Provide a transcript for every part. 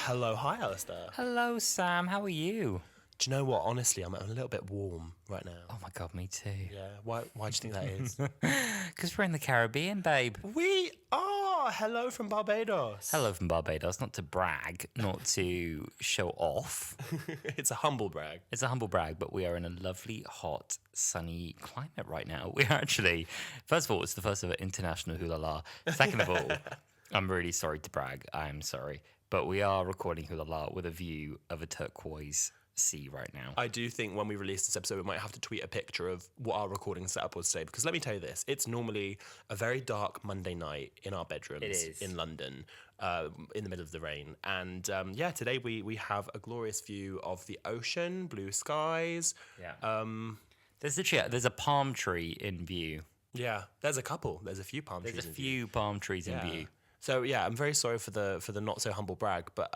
Hello, hi, Alasdair. Hello, Sam. How are you? Do you know what? Honestly, I'm a little bit warm right now. Oh my God, me too. Yeah. Why do you think that is? Because we're in the Caribbean, babe. We are. Hello from Barbados. Hello from Barbados. Not to brag, not to show off. It's a humble brag. It's a humble brag, but we are in a lovely, hot, sunny climate right now. We are actually, first of all, it's the first ever international Wholala. Second of all, I'm really sorry to brag. I'm sorry. But we are recording Wholala with a view of a turquoise sea right now. I do think when we release this episode, we might have to tweet a picture of what our recording setup was today. Because let me tell you this, it's normally a very dark Monday night in our bedrooms in London, in the middle of the rain. And today we have a glorious view of the ocean, blue skies. Yeah. There's a palm tree in view. Yeah, there's a couple. There's a few palm trees. There's a few palm trees in view. So yeah, I'm very sorry for the not so humble brag, but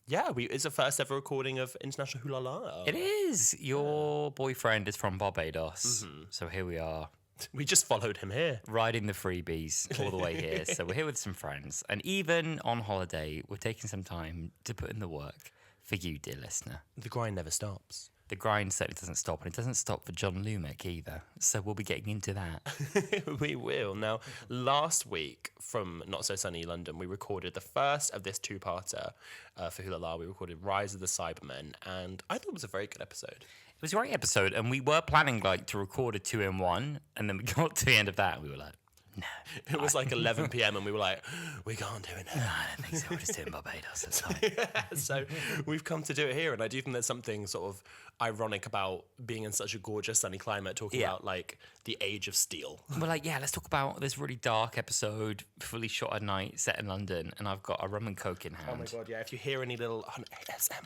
it's the first ever recording of International Wholala. It is. Your boyfriend is from Barbados, so here we are. We just followed him here, riding the freebies all the way here. So we're here with some friends, and even on holiday, we're taking some time to put in the work for you, dear listener. The grind never stops. The grind certainly doesn't stop, and it doesn't stop for John Lumic either. So we'll be getting into that. We will. Now, last week from Not So Sunny London, we recorded the first of this two-parter for Wholala. We recorded Rise of the Cybermen, and I thought it was a very good episode. It was a great episode, and we were planning to record a 2-in-1, and then we got to the end of that, and we were like, no. It was like 11 p.m. and we were like, we can't do it now. No, I don't think so. We'll just do it in Barbados. That's fine. So we've come to do it here. And I do think there's something sort of ironic about being in such a gorgeous sunny climate, talking about like the age of steel. We're like, let's talk about this really dark episode, fully shot at night, set in London. And I've got a rum and coke in hand. Oh my God, yeah. If you hear any little ASMR.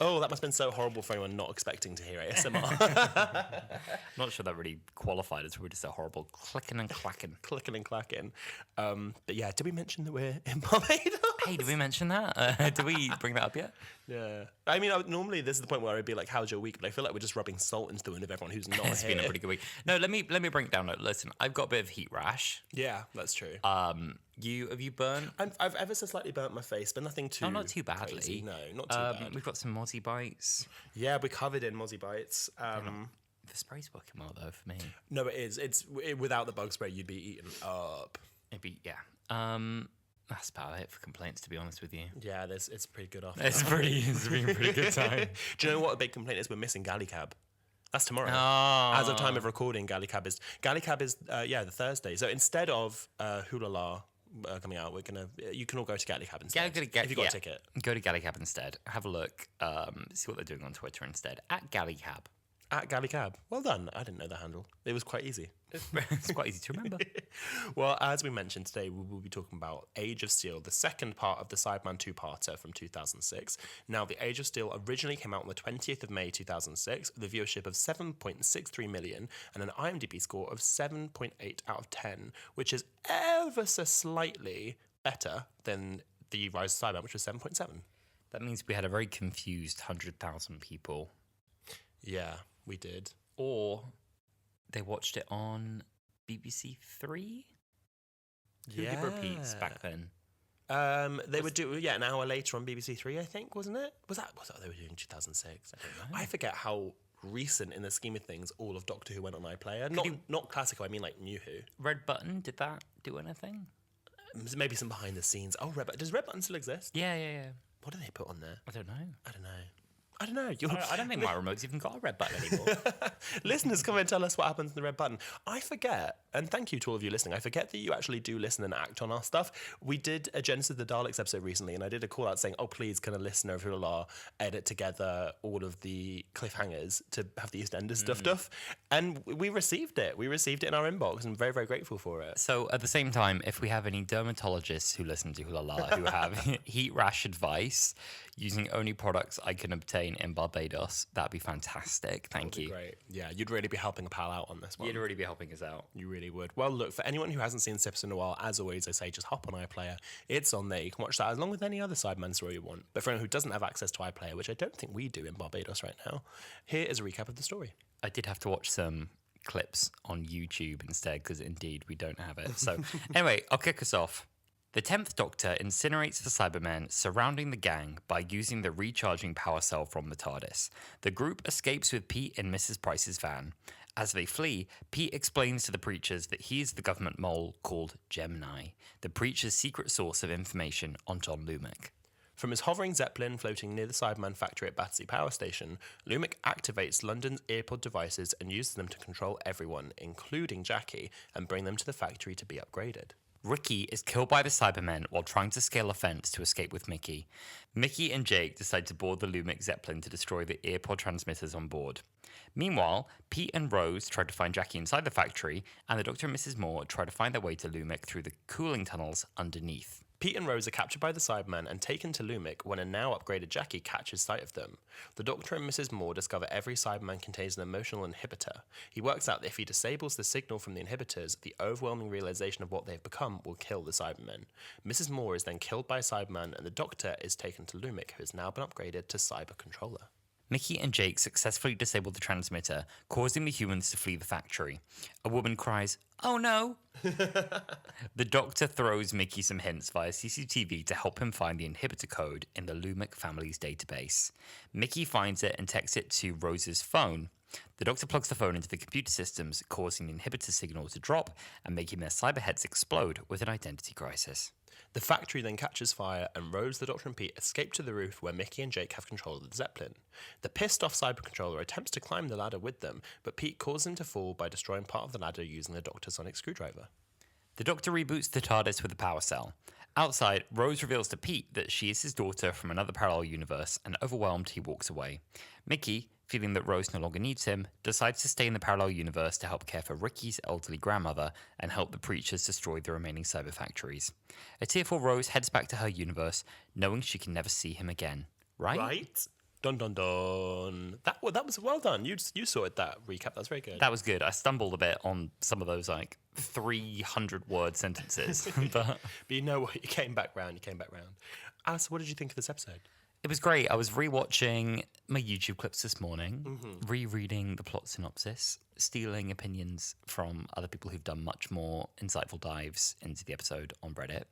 Oh, that must have been so horrible for anyone not expecting to hear ASMR. I'm not sure that really qualified as we're just a horrible clicking and clacking. Clicking and clacking. But yeah, did we mention that we're in Barbados? Hey, did we mention that? Did we bring that up yet? Yeah. I mean, normally this is the point where I'd be like, how's your week? But I feel like we're just rubbing salt into the wound of everyone who's not It's here. been a pretty good week. No, let me bring it down. Listen, I've got a bit of heat rash. Yeah, that's true. Have you burned? I've ever so slightly burnt my face, but nothing too. Oh, not too badly. Crazy. No, not too bad. We've got some mozzie bites. Yeah, we're covered in mozzie bites. The spray's working well though for me. No, it is. Without the bug spray, you'd be eaten up. That's about it for complaints, to be honest with you. Yeah, it's pretty good after. It's been a pretty good time. Do you know what a big complaint is? We're missing Galley Cab. That's tomorrow. Oh. As of time of recording, Galley Cab is the Thursday. So instead of Wholala coming out, you can all go to Galley Cab instead. If you got a ticket, go to Galley Cab instead. Have a look. See what they're doing on Twitter instead. At Galley Cab. At Galley Cab. Well done. I didn't know the handle. It was quite easy. It's quite easy to remember. Well, as we mentioned today, we will be talking about Age of Steel, the second part of the Cyberman two-parter from 2006. Now, the Age of Steel originally came out on the 20th of May 2006 with a viewership of 7.63 million and an IMDb score of 7.8 out of 10, which is ever so slightly better than the Rise of Cyberman, which was 7.7. That means we had a very confused 100,000 people. Yeah, we did. Or they watched it on BBC Three. Who did repeats back then? They would do an hour later on BBC Three, I think, wasn't it? Was that what they were doing in 2006? I don't know. I forget how recent in the scheme of things all of Doctor Who went on iPlayer. Not classical. I mean like New Who. Red Button, did that do anything? Maybe some behind the scenes. Oh, Red Button. Does Red Button still exist? Yeah. What do they put on there? I don't know. I don't know. I don't think my remote's even got a red button anymore. Listeners, come and tell us what happens in the red button. I forget, and thank you to all of you listening, I forget that you actually do listen and act on our stuff. We did a Genesis of the Daleks episode recently, and I did a call out saying, oh, please, can a listener of Wholala edit together all of the cliffhangers to have the EastEnders stuff? And we received it. We received it in our inbox, and I'm very, very grateful for it. So at the same time, if we have any dermatologists who listen to Wholala who have heat rash advice using only products I can obtain in Barbados, that'd be fantastic. Thank you. Great. Yeah, you'd really be helping a pal out on this one. You'd really be helping us out. You really would. Well, look, for anyone who hasn't seen this episode in a while, as always, I say just hop on iPlayer. It's on there. You can watch that along with any other Cyberman story you want. But for anyone who doesn't have access to iPlayer, which I don't think we do in Barbados right now, here is a recap of the story. I did have to watch some clips on YouTube instead because indeed we don't have it. So anyway, I'll kick us off. The 10th Doctor incinerates the Cybermen surrounding the gang by using the recharging power cell from the TARDIS. The group escapes with Pete in Mrs. Price's van. As they flee, Pete explains to the Preachers that he is the government mole called Gemini, the Preacher's secret source of information on John Lumic. From his hovering Zeppelin floating near the Cyberman factory at Battersea Power Station, Lumic activates London's earpod devices and uses them to control everyone, including Jackie, and bring them to the factory to be upgraded. Ricky is killed by the Cybermen while trying to scale a fence to escape with Mickey. Mickey and Jake decide to board the Lumic Zeppelin to destroy the earpod transmitters on board. Meanwhile, Pete and Rose try to find Jackie inside the factory, and the Doctor and Mrs. Moore try to find their way to Lumic through the cooling tunnels underneath. Pete and Rose are captured by the Cybermen and taken to Lumic when a now upgraded Jackie catches sight of them. The Doctor and Mrs. Moore discover every Cyberman contains an emotional inhibitor. He works out that if he disables the signal from the inhibitors, the overwhelming realization of what they've become will kill the Cybermen. Mrs. Moore is then killed by a Cyberman, and the Doctor is taken to Lumic, who has now been upgraded to Cyber Controller. Mickey and Jake successfully disable the transmitter, causing the humans to flee the factory. A woman cries, "Oh no!" The Doctor throws Mickey some hints via CCTV to help him find the inhibitor code in the Lumic family's database. Mickey finds it and texts it to Rose's phone. The Doctor plugs the phone into the computer systems, causing the inhibitor signal to drop and making their cyberheads explode with an identity crisis. The factory then catches fire, and Rose, the Doctor, and Pete escape to the roof where Mickey and Jake have control of the Zeppelin. The pissed-off Cyber Controller attempts to climb the ladder with them, but Pete causes him to fall by destroying part of the ladder using the Doctor's sonic screwdriver. The Doctor reboots the TARDIS with a power cell. Outside, Rose reveals to Pete that she is his daughter from another parallel universe, and overwhelmed, he walks away. Mickey, feeling that Rose no longer needs him, decides to stay in the parallel universe to help care for Ricky's elderly grandmother and help the Preachers destroy the remaining cyber factories. A tearful Rose heads back to her universe, knowing she can never see him again. Right? Right? Dun dun dun. That was well done. You sorted that recap. That's very good. That was good. I stumbled a bit on some of those 300-word sentences. But you know what? You came back round. Alice, what did you think of this episode? it was great. I was rewatching my YouTube clips this morning, rereading the plot synopsis, stealing opinions from other people who've done much more insightful dives into the episode on Reddit.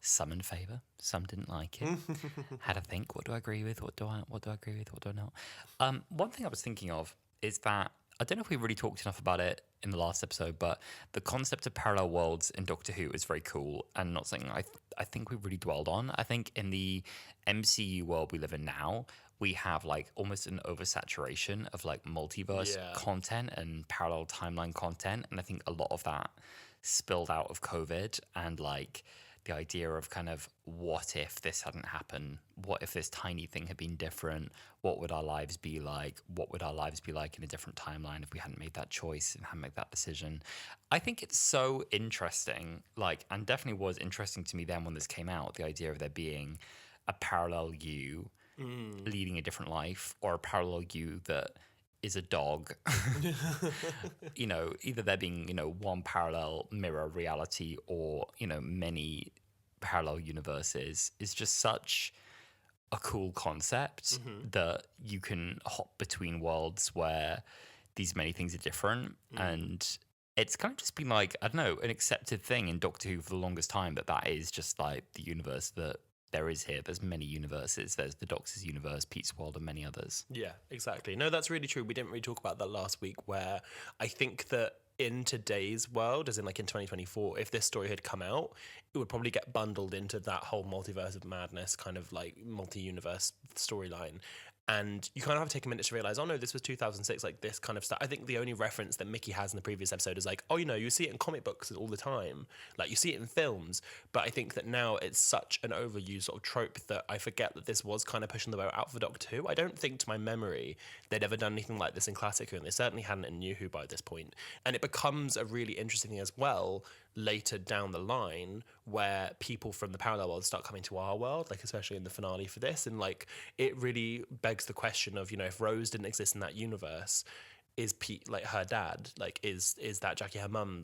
Some in favour, some didn't like it. Had to think, what do I agree with? What do I agree with? What do I not? One thing I was thinking of is that I don't know if we really talked enough about it in the last episode, but the concept of parallel worlds in Doctor Who is very cool and not something I think we really dwelled on. I think in the MCU world we live in now, we have almost an oversaturation of multiverse content and parallel timeline content, and I think a lot of that spilled out of COVID and the idea of kind of what if this hadn't happened? What if this tiny thing had been different? What would our lives be like? What would our lives be like in a different timeline if we hadn't made that choice and hadn't made that decision? I think it's so interesting, and definitely was interesting to me then when this came out, the idea of there being a parallel you leading a different life, or a parallel you that is a dog. Either there being, one parallel mirror reality or, many parallel universes is just such a cool concept that you can hop between worlds where these many things are different. And it's kind of just been I don't know, an accepted thing in Doctor Who for the longest time that is just the universe that there is here. There's many universes. There's the Doctor's universe, Pete's world, and many others. Yeah, exactly. No, that's really true. We didn't really talk about that last week, where I think that in today's world, as in in 2024, if this story had come out, it would probably get bundled into that whole multiverse of madness kind of multi-universe storyline. And you kind of have to take a minute to realize, oh no, this was 2006, this kind of stuff. I think the only reference that Mickey has in the previous episode is you see it in comic books all the time. You see it in films. But I think that now it's such an overused sort of trope that I forget that this was kind of pushing the boat out for Doctor Who. I don't think, to my memory, they'd ever done anything like this in Classic Who, and they certainly hadn't in New Who by this point. And it becomes a really interesting thing as well later down the line, where people from the parallel world start coming to our world, especially in the finale for this, and it really begs the question of, if Rose didn't exist in that universe, is Pete her dad? Is that Jackie her mum?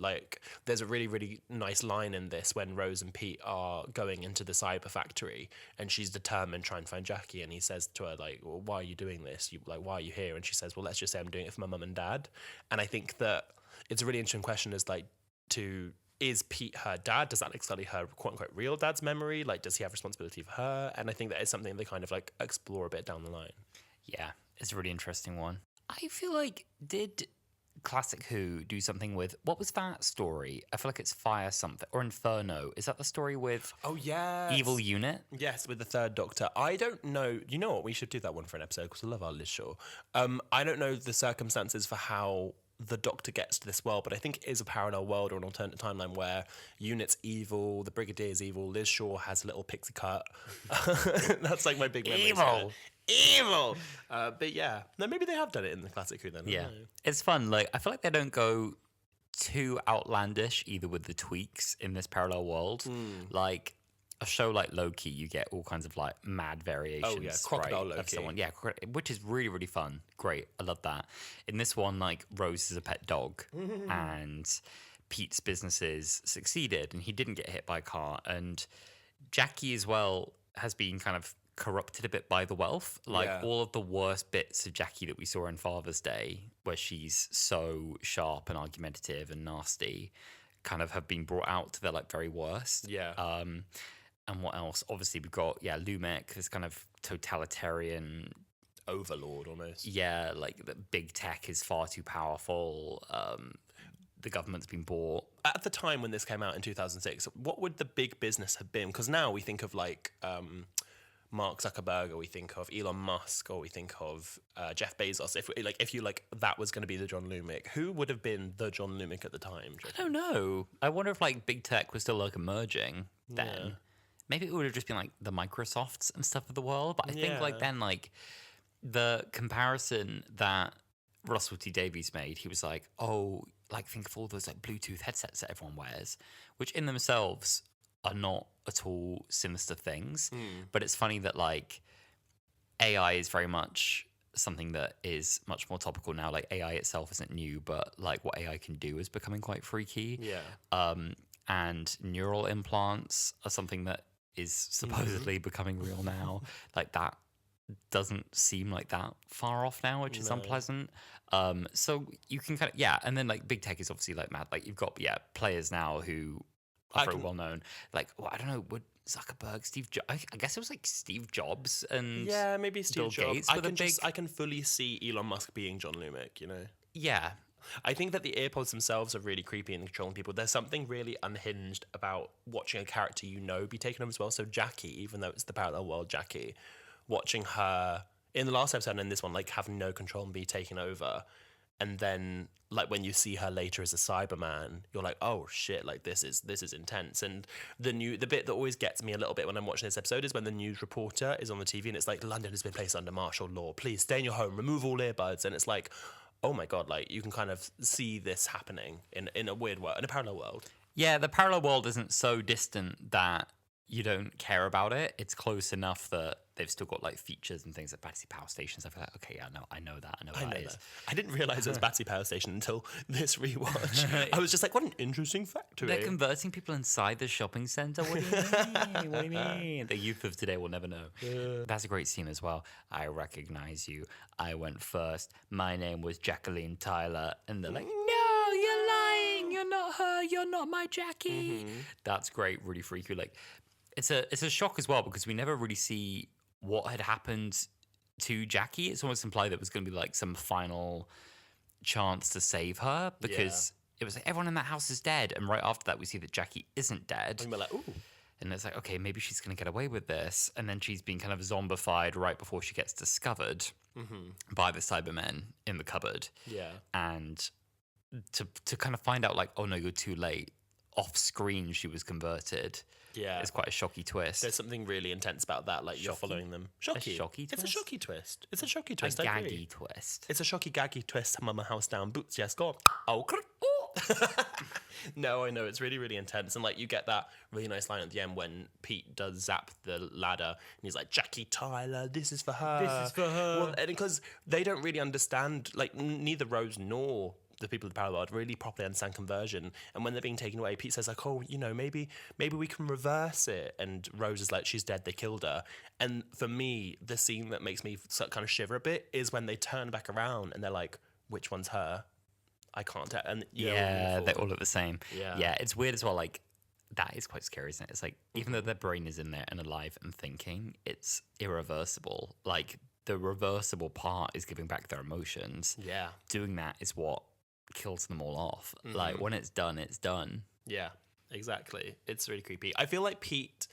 There's a really, really nice line in this when Rose and Pete are going into the cyber factory and she's determined to try and find Jackie, and he says to her well, why are you doing this? Why are you here? And she says, well, let's just say I'm doing it for my mum and dad. And I think that it's a really interesting question as to is Pete her dad? Does that necessarily her quote unquote real dad's memory? Like, does he have responsibility for her? And I think that is something they kind of like explore a bit down the line. Yeah, it's a really interesting one. I feel like, did Classic Who do something with, what was that story? I feel like it's Fire something, or Inferno. Is that the story with Oh, yeah. Evil Unit? Yes, with the third Doctor. I don't know. You know what? We should do that one for an episode because I love our Liz Shaw. I don't know the circumstances for how the Doctor gets to this world, but I think it is a parallel world or an alternate timeline where Unit's evil, the Brigadier's evil, Liz Shaw has a little pixie cut. That's like my big memory. Evil. But yeah, no, maybe they have done it in the Classic Who then. Yeah, it's fun. Like, I feel like they don't go too outlandish either with the tweaks in this parallel world. Like a show like Loki, you get all kinds of like mad variations. Oh yeah, Crocodile right, Loki. of someone. Yeah, which is really, really fun. Great, I love that. In this one, like, Rose is a pet dog, and Pete's businesses succeeded, and he didn't get hit by a car. And Jackie as well has been kind of corrupted a bit by the wealth. Like, all of the worst bits of Jackie that we saw in Father's Day, where she's so sharp and argumentative and nasty, kind of have been brought out to their like very worst. Yeah. And what else? Obviously, we've got Lumic, this kind of totalitarian overlord almost. Yeah, like the big tech is far too powerful. The government's been bought. At the time when this came out in 2006, what would the big business have been? Because now we think of like Mark Zuckerberg, or we think of Elon Musk, or we think of Jeff Bezos. If you that was going to be the John Lumic, who would have been the John Lumic at the time? I don't know. I wonder if like big tech was still like emerging then. Yeah. Maybe it would have just been like the Microsofts and stuff of the world. But I think like then like the comparison that Russell T Davies made, he was like, oh, like think of all those like Bluetooth headsets that everyone wears, which in themselves are not at all sinister things. But it's funny that like AI is very much something that is much more topical now. Like AI itself isn't new, but like what AI can do is becoming quite freaky. Yeah. And neural implants are something that is supposedly becoming real now. Like that doesn't seem like that far off now, which is unpleasant. So you can kind of, and then like big tech is obviously like mad. Like you've got, players now who are very well known. Like, well, I don't know, would Zuckerberg, Steve Jobs, I guess it was like Steve Jobs and maybe Steve Jobs. Gates. I can fully see Elon Musk being John Lumic, you know? Yeah. I think that the earpods themselves are really creepy and controlling people. There's something really unhinged about watching a character be taken over as well. So Jackie, even though it's the parallel world Jackie, watching her in the last episode and in this one, like have no control and be taken over. And then like when you see her later as a Cyberman, you're like, oh shit, like this is intense. And the bit that always gets me a little bit when I'm watching this episode is when the news reporter is on the TV and it's like, London has been placed under martial law. Please stay in your home, remove all earbuds. And it's like, oh my God, like you can kind of see this happening in a weird world, in a parallel world. Yeah, the parallel world isn't so distant that you don't care about it. It's close enough that they've still got like features and things like Battersea Power Station. I feel like, okay, I know that. I know what that is. I didn't realize it was Battersea Power Station until this rewatch. I was just like, what an interesting fact to They're converting people inside the shopping centre. What do you mean? What do you mean? The youth of today will never know. Yeah. That's a great scene as well. I recognize you. I went first. My name was Jacqueline Tyler. And they're like, no, you're lying. You're not her. You're not my Jackie. That's great. Really freaky. Like, it's a shock as well because we never really see what had happened to Jackie. It's almost implied that it was going to be like some final chance to save her because it was like everyone in that house is dead. And right after that, we see that Jackie isn't dead. And we're like, ooh. And it's like, okay, maybe she's going to get away with this. And then she's been kind of zombified right before she gets discovered by the Cybermen in the cupboard. Yeah. And to kind of find out like, oh no, you're too late. Off screen, she was converted. Yeah. It's quite a shocky twist. There's something really intense about that. Like, you're following them. Shocky. A shocky twist? It's a shocky twist. It's a shocky twist. A gaggy twist. It's a shocky, gaggy twist. Mama house down. Boots, yes, go. Oh, no, I know. It's really, really intense. And, like, you get that really nice line at the end when Pete does zap the ladder. And he's like, Jackie Tyler, this is for her. This is for her. Well, and because they don't really understand, like, neither Rose nor the people of the parallel world really properly understand conversion. And when they're being taken away, Pete says like, oh, you know, maybe we can reverse it. And Rose is like, she's dead, they killed her. And for me, the scene that makes me kind of shiver a bit is when they turn back around and they're like, which one's her? I can't tell. And they all look the same. Yeah. It's weird as well. Like, that is quite scary, isn't it? It's like, even though their brain is in there and alive and thinking, it's irreversible. Like, the reversible part is giving back their emotions. Yeah. Doing that is what kills them all off. Like, when it's done, it's done. Yeah, exactly. It's really creepy. I feel like Pete,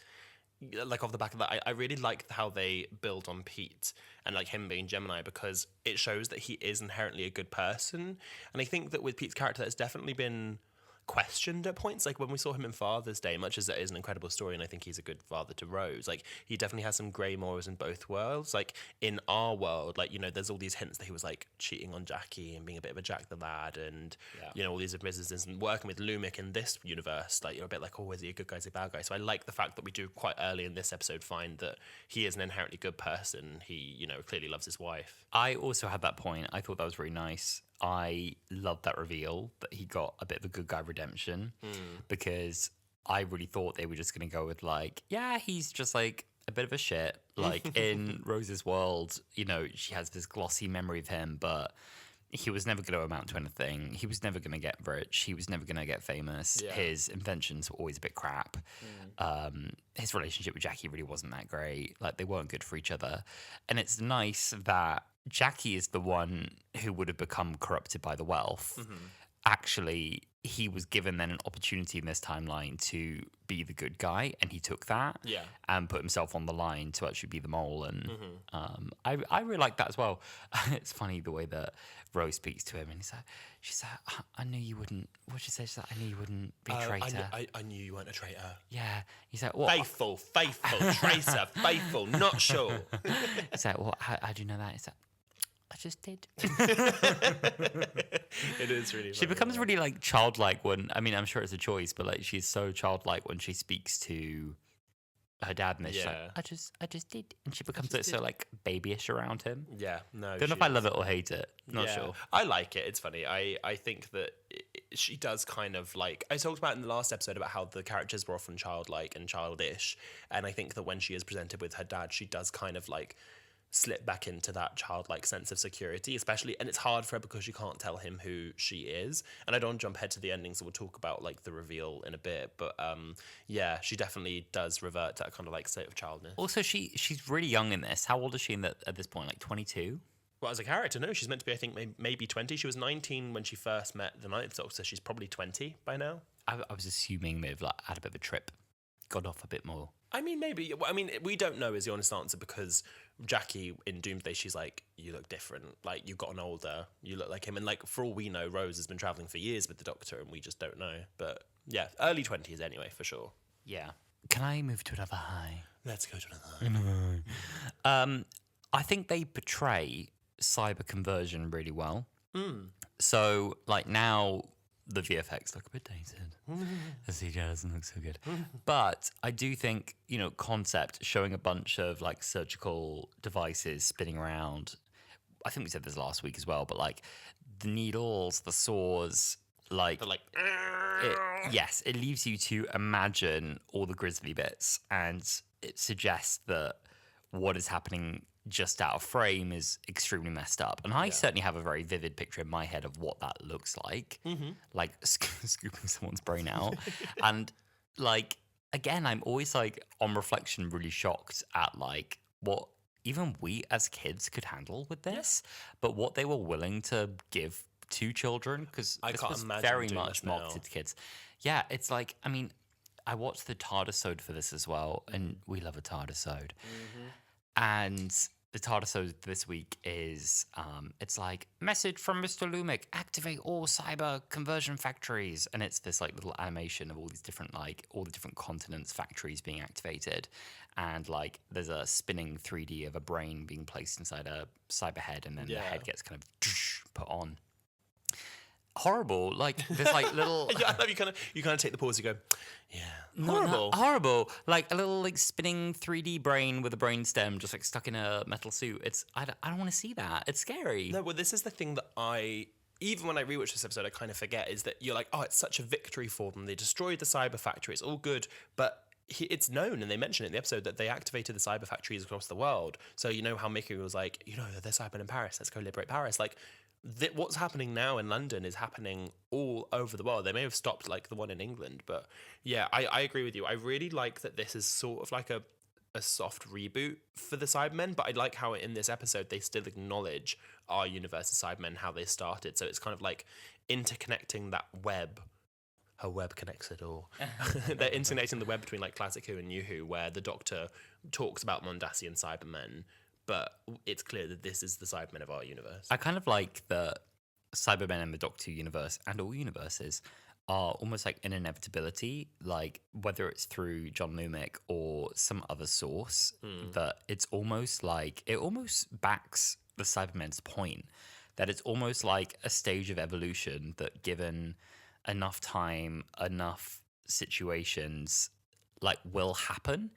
like off the back of that, I really like how they build on Pete and like him being Gemini, because it shows that he is inherently a good person. And I think that with Pete's character, that's definitely been questioned at points. Like when we saw him in Father's Day, much as that is an incredible story, and I think he's a good father to Rose, like he definitely has some grey morals in both worlds. Like in our world, like, you know, there's all these hints that he was like cheating on Jackie and being a bit of a Jack the Lad, and you know, all these businesses, and working with Lumic in this universe, like you're a bit like, oh, is he a good guy, is he a bad guy? So I like the fact that we do quite early in this episode find that he is an inherently good person. He, you know, clearly loves his wife. I also had that point. I thought that was really nice. I loved that reveal that he got a bit of a good guy redemption, because I really thought they were just going to go with like, yeah, he's just like a bit of a shit. Like in Rose's world, you know, she has this glossy memory of him, but he was never going to amount to anything. He was never going to get rich. He was never going to get famous. Yeah. His inventions were always a bit crap. His relationship with Jackie really wasn't that great. Like, they weren't good for each other. And it's nice that Jackie is the one who would have become corrupted by the wealth. Actually, he was given then an opportunity in this timeline to be the good guy, and he took that and put himself on the line to actually be the mole. And I really like that as well. It's funny the way that Rose speaks to him, and she's like, I knew you wouldn't. What'd she say? She's like, I knew you wouldn't be a traitor. I knew you weren't a traitor. Yeah. He's like, what? Faithful, traitor, faithful, not sure. He's like, what? How do you know that? He's like, I just did. It is really. She becomes really like childlike when, I mean, I'm sure it's a choice, but like she's so childlike when she speaks to her dad, and she's like, I just did, and she becomes so like babyish around him. Yeah, no. Don't know if I love it or hate it. Not sure. I like it. It's funny. I think that she does kind of like, I talked about in the last episode about how the characters were often childlike and childish, and I think that when she is presented with her dad, she does kind of like slip back into that childlike sense of security, especially, and it's hard for her because you can't tell him who she is. And I don't jump ahead to the ending, so we'll talk about like the reveal in a bit, but yeah, she definitely does revert to that kind of like state of childness. Also, she's really young in this. How old is she at this point? Like 22? Well, as a character, no, she's meant to be, I think, maybe 20. She was 19 when she first met the Ninth Doctor, so she's probably 20 by now. I was assuming they've like had a bit of a trip, got off a bit more. I mean, maybe. I mean, we don't know is the honest answer, because Jackie in Doomsday, she's like, you look different. Like, you've gotten older. You look like him. And like, for all we know, Rose has been traveling for years with the Doctor, and we just don't know. But yeah, early 20s anyway, for sure. Yeah. Can I move to another high? Let's go to another high. I think they portray cyber conversion really well. So like now the VFX look a bit dated. The CGI doesn't look so good. But I do think, you know, concept, showing a bunch of like surgical devices spinning around. I think we said this last week as well, but like the needles, the saws, like... But like... yes, it leaves you to imagine all the grisly bits, and it suggests that what is happening just out of frame is extremely messed up. And I certainly have a very vivid picture in my head of what that looks like, like scooping someone's brain out. And like, again, I'm always like, on reflection, really shocked at like what even we as kids could handle with this, but what they were willing to give to children, because this was very much marketed to kids. Yeah, it's like, I mean, I watched the TARDISode for this as well, and we love a TARDISode. And the TARDISode this week is, it's like, message from Mr. Lumic, activate all cyber conversion factories. And it's this like little animation of all these different, like all the different continents, factories being activated. And like, there's a spinning 3D of a brain being placed inside a cyber head, and then the head gets kind of put on. Horrible, like this like little... I love you kind of take the pause and go, horrible. Horrible. Like a little like spinning 3D brain with a brain stem just like stuck in a metal suit. I don't want to see that. It's scary. No, well, this is the thing that even when I rewatch this episode, I kind of forget, is that you're like, oh, it's such a victory for them. They destroyed the cyber factory. It's all good. But it's known, and they mention it in the episode, that they activated the cyber factories across the world. So you know how Mickey was like, there's Cybermen in Paris, let's go liberate Paris. Like, what's happening now in London is happening all over the world. They may have stopped like the one in England, but yeah, I agree with you. I really like that this is sort of like a soft reboot for the Cybermen, but I like how in this episode they still acknowledge our universe of Cybermen, how they started. So it's kind of like interconnecting that web. Her web connects it all. They're interconnecting the web between like classic Who and New Who, where the Doctor talks about Mondasian Cybermen, but it's clear that this is the Cybermen of our universe. I kind of like the Cybermen and the Doctor universe and all universes are almost like an inevitability, like whether it's through John Lumic or some other source, that it's almost like, it almost backs the Cybermen's point that it's almost like a stage of evolution that given enough time, enough situations, like will happen,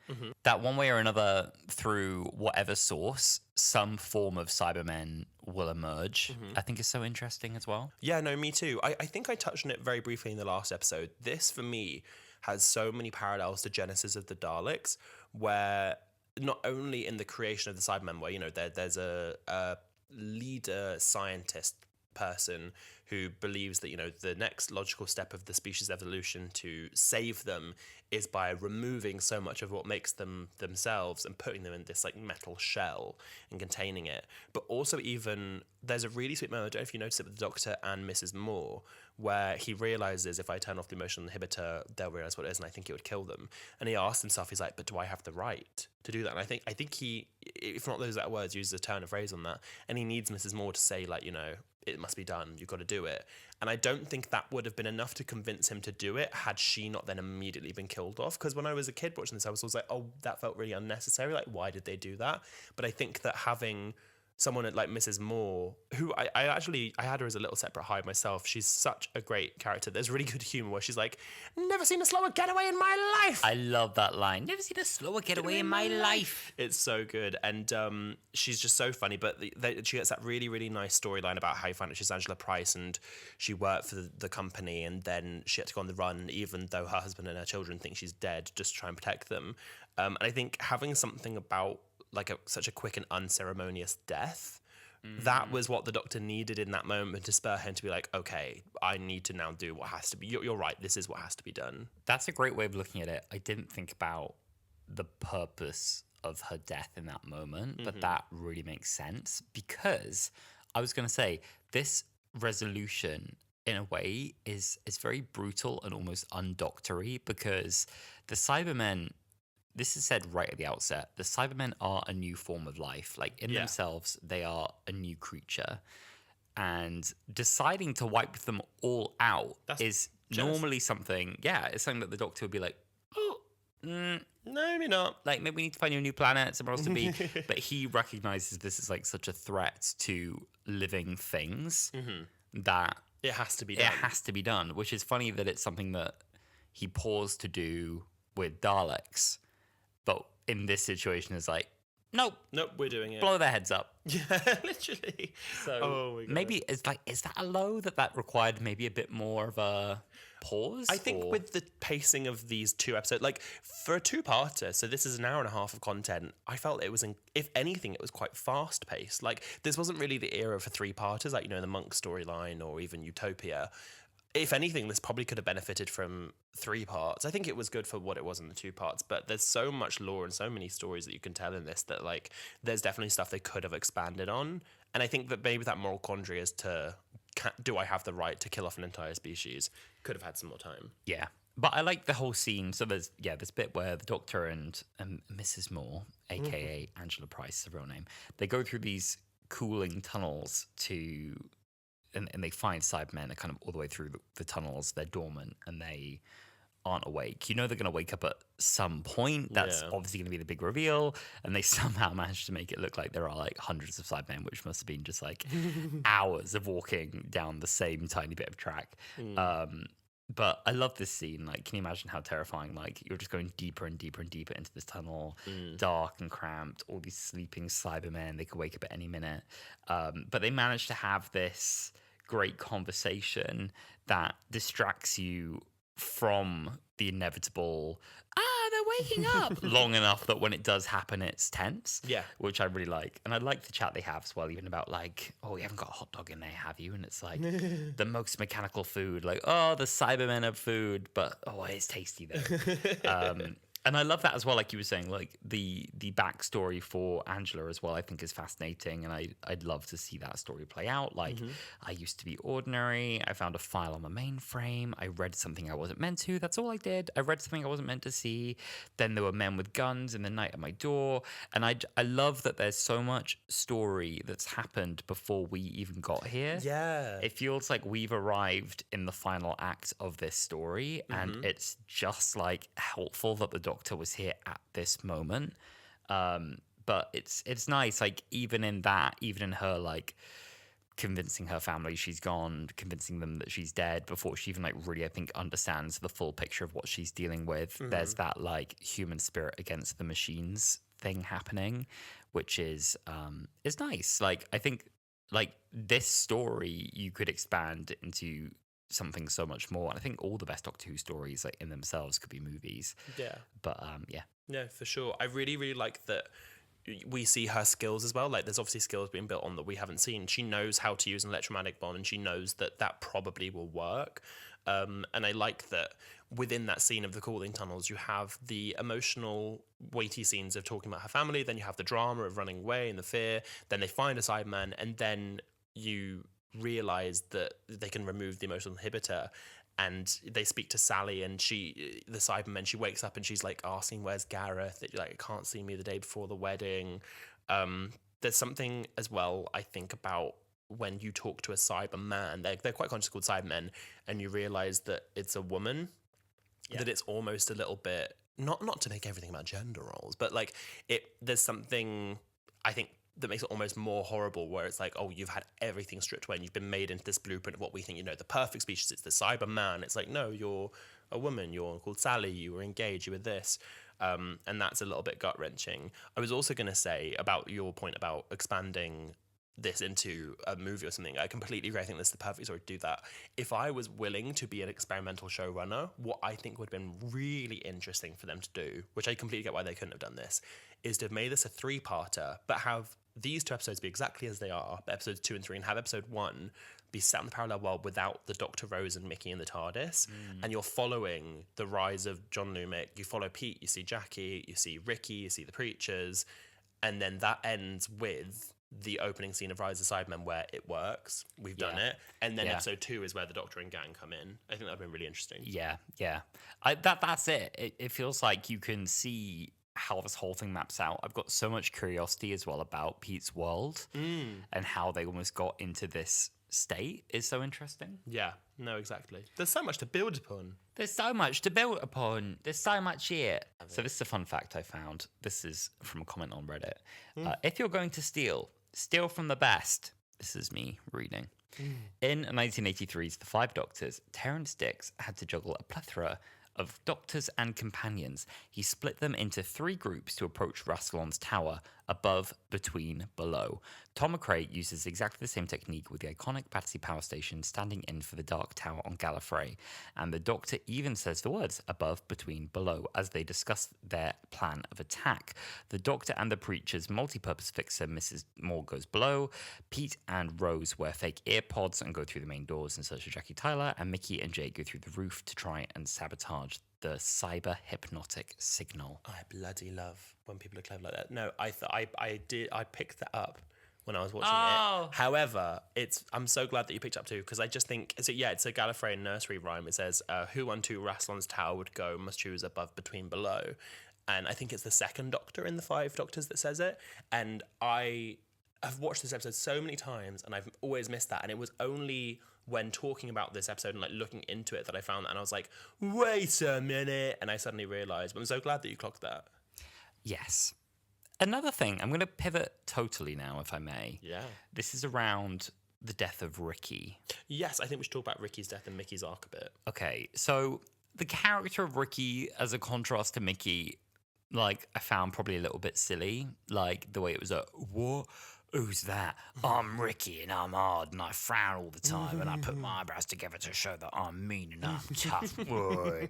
that one way or another through whatever source, some form of Cybermen will emerge. I think is so interesting as well. Yeah, no, me too. I think I touched on it very briefly in the last episode. This, for me, has so many parallels to Genesis of the Daleks, where not only in the creation of the Cybermen, where, there's a leader scientist person who believes that the next logical step of the species evolution to save them is by removing so much of what makes them themselves and putting them in this like metal shell and containing it. But also, even there's a really sweet moment, I don't know if you noticed it, with the Doctor and Mrs. Moore, where he realizes if I turn off the emotional inhibitor, they'll realize what it is, and I think it would kill them. And he asks himself, he's like, but do I have the right to do that? And I think he, if not those exact words, uses a turn of phrase on that. And he needs Mrs. Moore to say, like, it must be done, you've got to do it. And I don't think that would have been enough to convince him to do it had she not then immediately been killed off. Because when I was a kid watching this, I was always like, oh, that felt really unnecessary. Like, why did they do that? But I think that having someone like Mrs. Moore, who I had her as a little separate hive myself. She's such a great character. There's really good humor where she's like, never seen a slower getaway in my life. I love that line. Never seen a slower getaway in my life. It's so good. And she's just so funny. But she gets that really, really nice storyline about how you find out she's Angela Price and she worked for the company, and then she had to go on the run even though her husband and her children think she's dead, just to try and protect them. And I think having something about like such a quick and unceremonious death, that was what the Doctor needed in that moment to spur him to be like, okay, I need to now do what has to be. You're right, this is what has to be done. That's a great way of looking at it. I didn't think about the purpose of her death in that moment, but that really makes sense, because I was going to say this resolution in a way is very brutal and almost undoctory, because the Cybermen, this is said right at the outset, the Cybermen are a new form of life. Like in themselves, they are a new creature. And deciding to wipe them all out is normally something, it's something that the Doctor would be like, no, maybe not. Like, maybe we need to find you a new planet, somewhere else to be. But he recognizes this is like such a threat to living things that it has to be done. It has to be done, which is funny that it's something that he paused to do with Daleks. But in this situation, it's like, nope, we're doing it. Blow their heads up. Yeah, literally. So maybe is that a low that required maybe a bit more of a pause? I think with the pacing of these two episodes, like for a two-parter, so this is an hour and a half of content, I felt it was, if anything, it was quite fast-paced. Like, this wasn't really the era for three-parters, like, the Monk storyline or even Utopia. If anything, this probably could have benefited from 3 parts. I think it was good for what it was in the 2 parts, but there's so much lore and so many stories that you can tell in this that, like, there's definitely stuff they could have expanded on. And I think that maybe that moral quandary as to, do I have the right to kill off an entire species, could have had some more time. Yeah. But I like the whole scene. So there's this bit where the Doctor and Mrs. Moore, a.k.a. Angela Price, the real name, they go through these cooling tunnels to... And they find Cybermen are kind of all the way through the tunnels. They're dormant and they aren't awake. They're going to wake up at some point. That's obviously going to be the big reveal. And they somehow managed to make it look like there are like hundreds of Cybermen, which must have been just like hours of walking down the same tiny bit of track. But I love this scene. Like, can you imagine how terrifying? Like, you're just going deeper and deeper and deeper into this tunnel, dark and cramped, all these sleeping Cybermen. They could wake up at any minute. But they managed to have this great conversation that distracts you from the inevitable, they're waking up long enough that when it does happen, it's tense. Yeah. Which I really like. And I like the chat they have as well, even about like, oh, you haven't got a hot dog in there, have you? And it's like the most mechanical food, like, oh, the Cybermen have food, but oh, it's tasty though. And I love that as well, like you were saying, like the backstory for Angela as well, I think is fascinating. And I'd love to see that story play out. Like, I used to be ordinary. I found a file on the mainframe. I read something I wasn't meant to. That's all I did. I read something I wasn't meant to see. Then there were men with guns in the night at my door. And I love that there's so much story that's happened before we even got here. Yeah. It feels like we've arrived in the final act of this story, and it's just like helpful that the Doctor was here at this moment. But it's nice, like even in her like convincing her family she's gone, convincing them that she's dead before she even like really I think understands the full picture of what she's dealing with. There's that like human spirit against the machines thing happening, which is nice. Like I think like this story you could expand into something so much more. And I think all the best Doctor Who stories like in themselves could be movies. Yeah. But yeah. No, for sure. I really, really like that we see her skills as well. Like there's obviously skills being built on that we haven't seen. She knows how to use an electromagnetic bond, and she knows that that probably will work. And I like that within that scene of the cooling tunnels, you have the emotional, weighty scenes of talking about her family. Then you have the drama of running away and the fear. Then they find a Cyberman, and then you realize that they can remove the emotional inhibitor, and they speak to Sally, and the Cyberman, she wakes up and she's like asking, where's Gareth? Like, can't see me the day before the wedding. There's something as well, I think, about when you talk to a Cyberman, they're quite conscious called Cybermen, and you realize that it's a woman, that it's almost a little bit, not to make everything about gender roles, but like there's something, I think, that makes it almost more horrible, where it's like, oh, you've had everything stripped away and you've been made into this blueprint of what we think, the perfect species, it's the Cyberman. It's like, no, you're a woman, you're called Sally, you were engaged, you were this. And that's a little bit gut-wrenching. I was also going to say about your point about expanding this into a movie or something. I completely agree. I think this is the perfect story to do that. If I was willing to be an experimental showrunner, what I think would have been really interesting for them to do, which I completely get why they couldn't have done this, is to have made this a 3-parter, but have these 2 episodes be exactly as they are, episodes 2 and 3, and have episode 1 be set in the parallel world without the Dr. Rose and Mickey in the TARDIS. And you're following the rise of John Lumic. You follow Pete, you see Jackie, you see Ricky, you see the Preachers, and then that ends with the opening scene of Rise of the Cybermen where it works. We've done it. And then episode 2 is where the Doctor and gang come in. I think that would have been really interesting. Yeah. That's it. It feels like you can see how this whole thing maps out. I've got so much curiosity as well about Pete's world and how they almost got into this state is so interesting. Yeah, no, exactly. There's so much to build upon. There's so much here. So this is a fun fact I found. This is from a comment on Reddit. If you're going to steal from the best. This is me reading. In 1983's The Five Doctors, Terrance Dicks had to juggle a plethora of doctors and companions. He split them into 3 groups to approach Rassilon's tower, above, between, below. Tom McRae uses exactly the same technique with the iconic Battersea Power Station standing in for the Dark Tower on Gallifrey, and the Doctor even says the words above, between, below as they discuss their plan of attack. The Doctor and the Preacher's multi-purpose fixer, Mrs. Moore, goes below. Pete and Rose wear fake ear pods and go through the main doors in search of Jackie Tyler, and Mickey and Jay go through the roof to try and sabotage the cyber hypnotic signal. I bloody love when people are clever like that. No, I picked that up when I was watching it. However, I'm so glad that you picked up too, because I just think it's a Gallifreyan nursery rhyme. It says, "Who unto Rassilon's tower would go must choose above, between, below," and I think it's the second Doctor in the 5 Doctors that says it. And I've watched this episode so many times, and I've always missed that. And it was only when talking about this episode and like looking into it that I found that, and I was like, wait a minute, and I suddenly realised. But I'm so glad that you clocked that. Yes. Another thing, I'm going to pivot totally now, if I may. Yeah. This is around the death of Ricky. Yes, I think we should talk about Ricky's death and Mickey's arc a bit. Okay, so the character of Ricky as a contrast to Mickey, like, I found probably a little bit silly. Like, the way it was what? who's that? I'm Ricky and I'm hard and I frown all the time and I put my eyebrows together to show that I'm mean and I'm tough. Boy.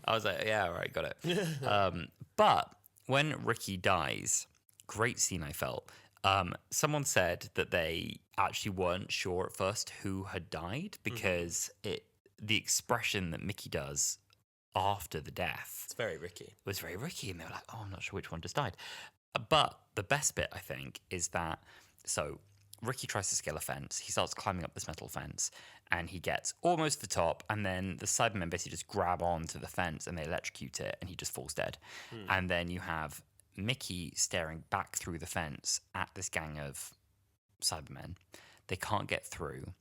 I was like, yeah, all right, got it. But when Ricky dies, great scene I felt. Someone said that they actually weren't sure at first who had died because the expression that Mickey does after the death It's very Ricky. was very Ricky, and they were like, oh, I'm not sure which one just died. But the best bit, I think, is that, so Ricky tries to scale a fence. He starts climbing up this metal fence, and he gets almost to the top, and then the Cybermen basically just grab onto the fence, and they electrocute it, and he just falls dead. And then you have Mickey staring back through the fence at this gang of Cybermen. They can't get through,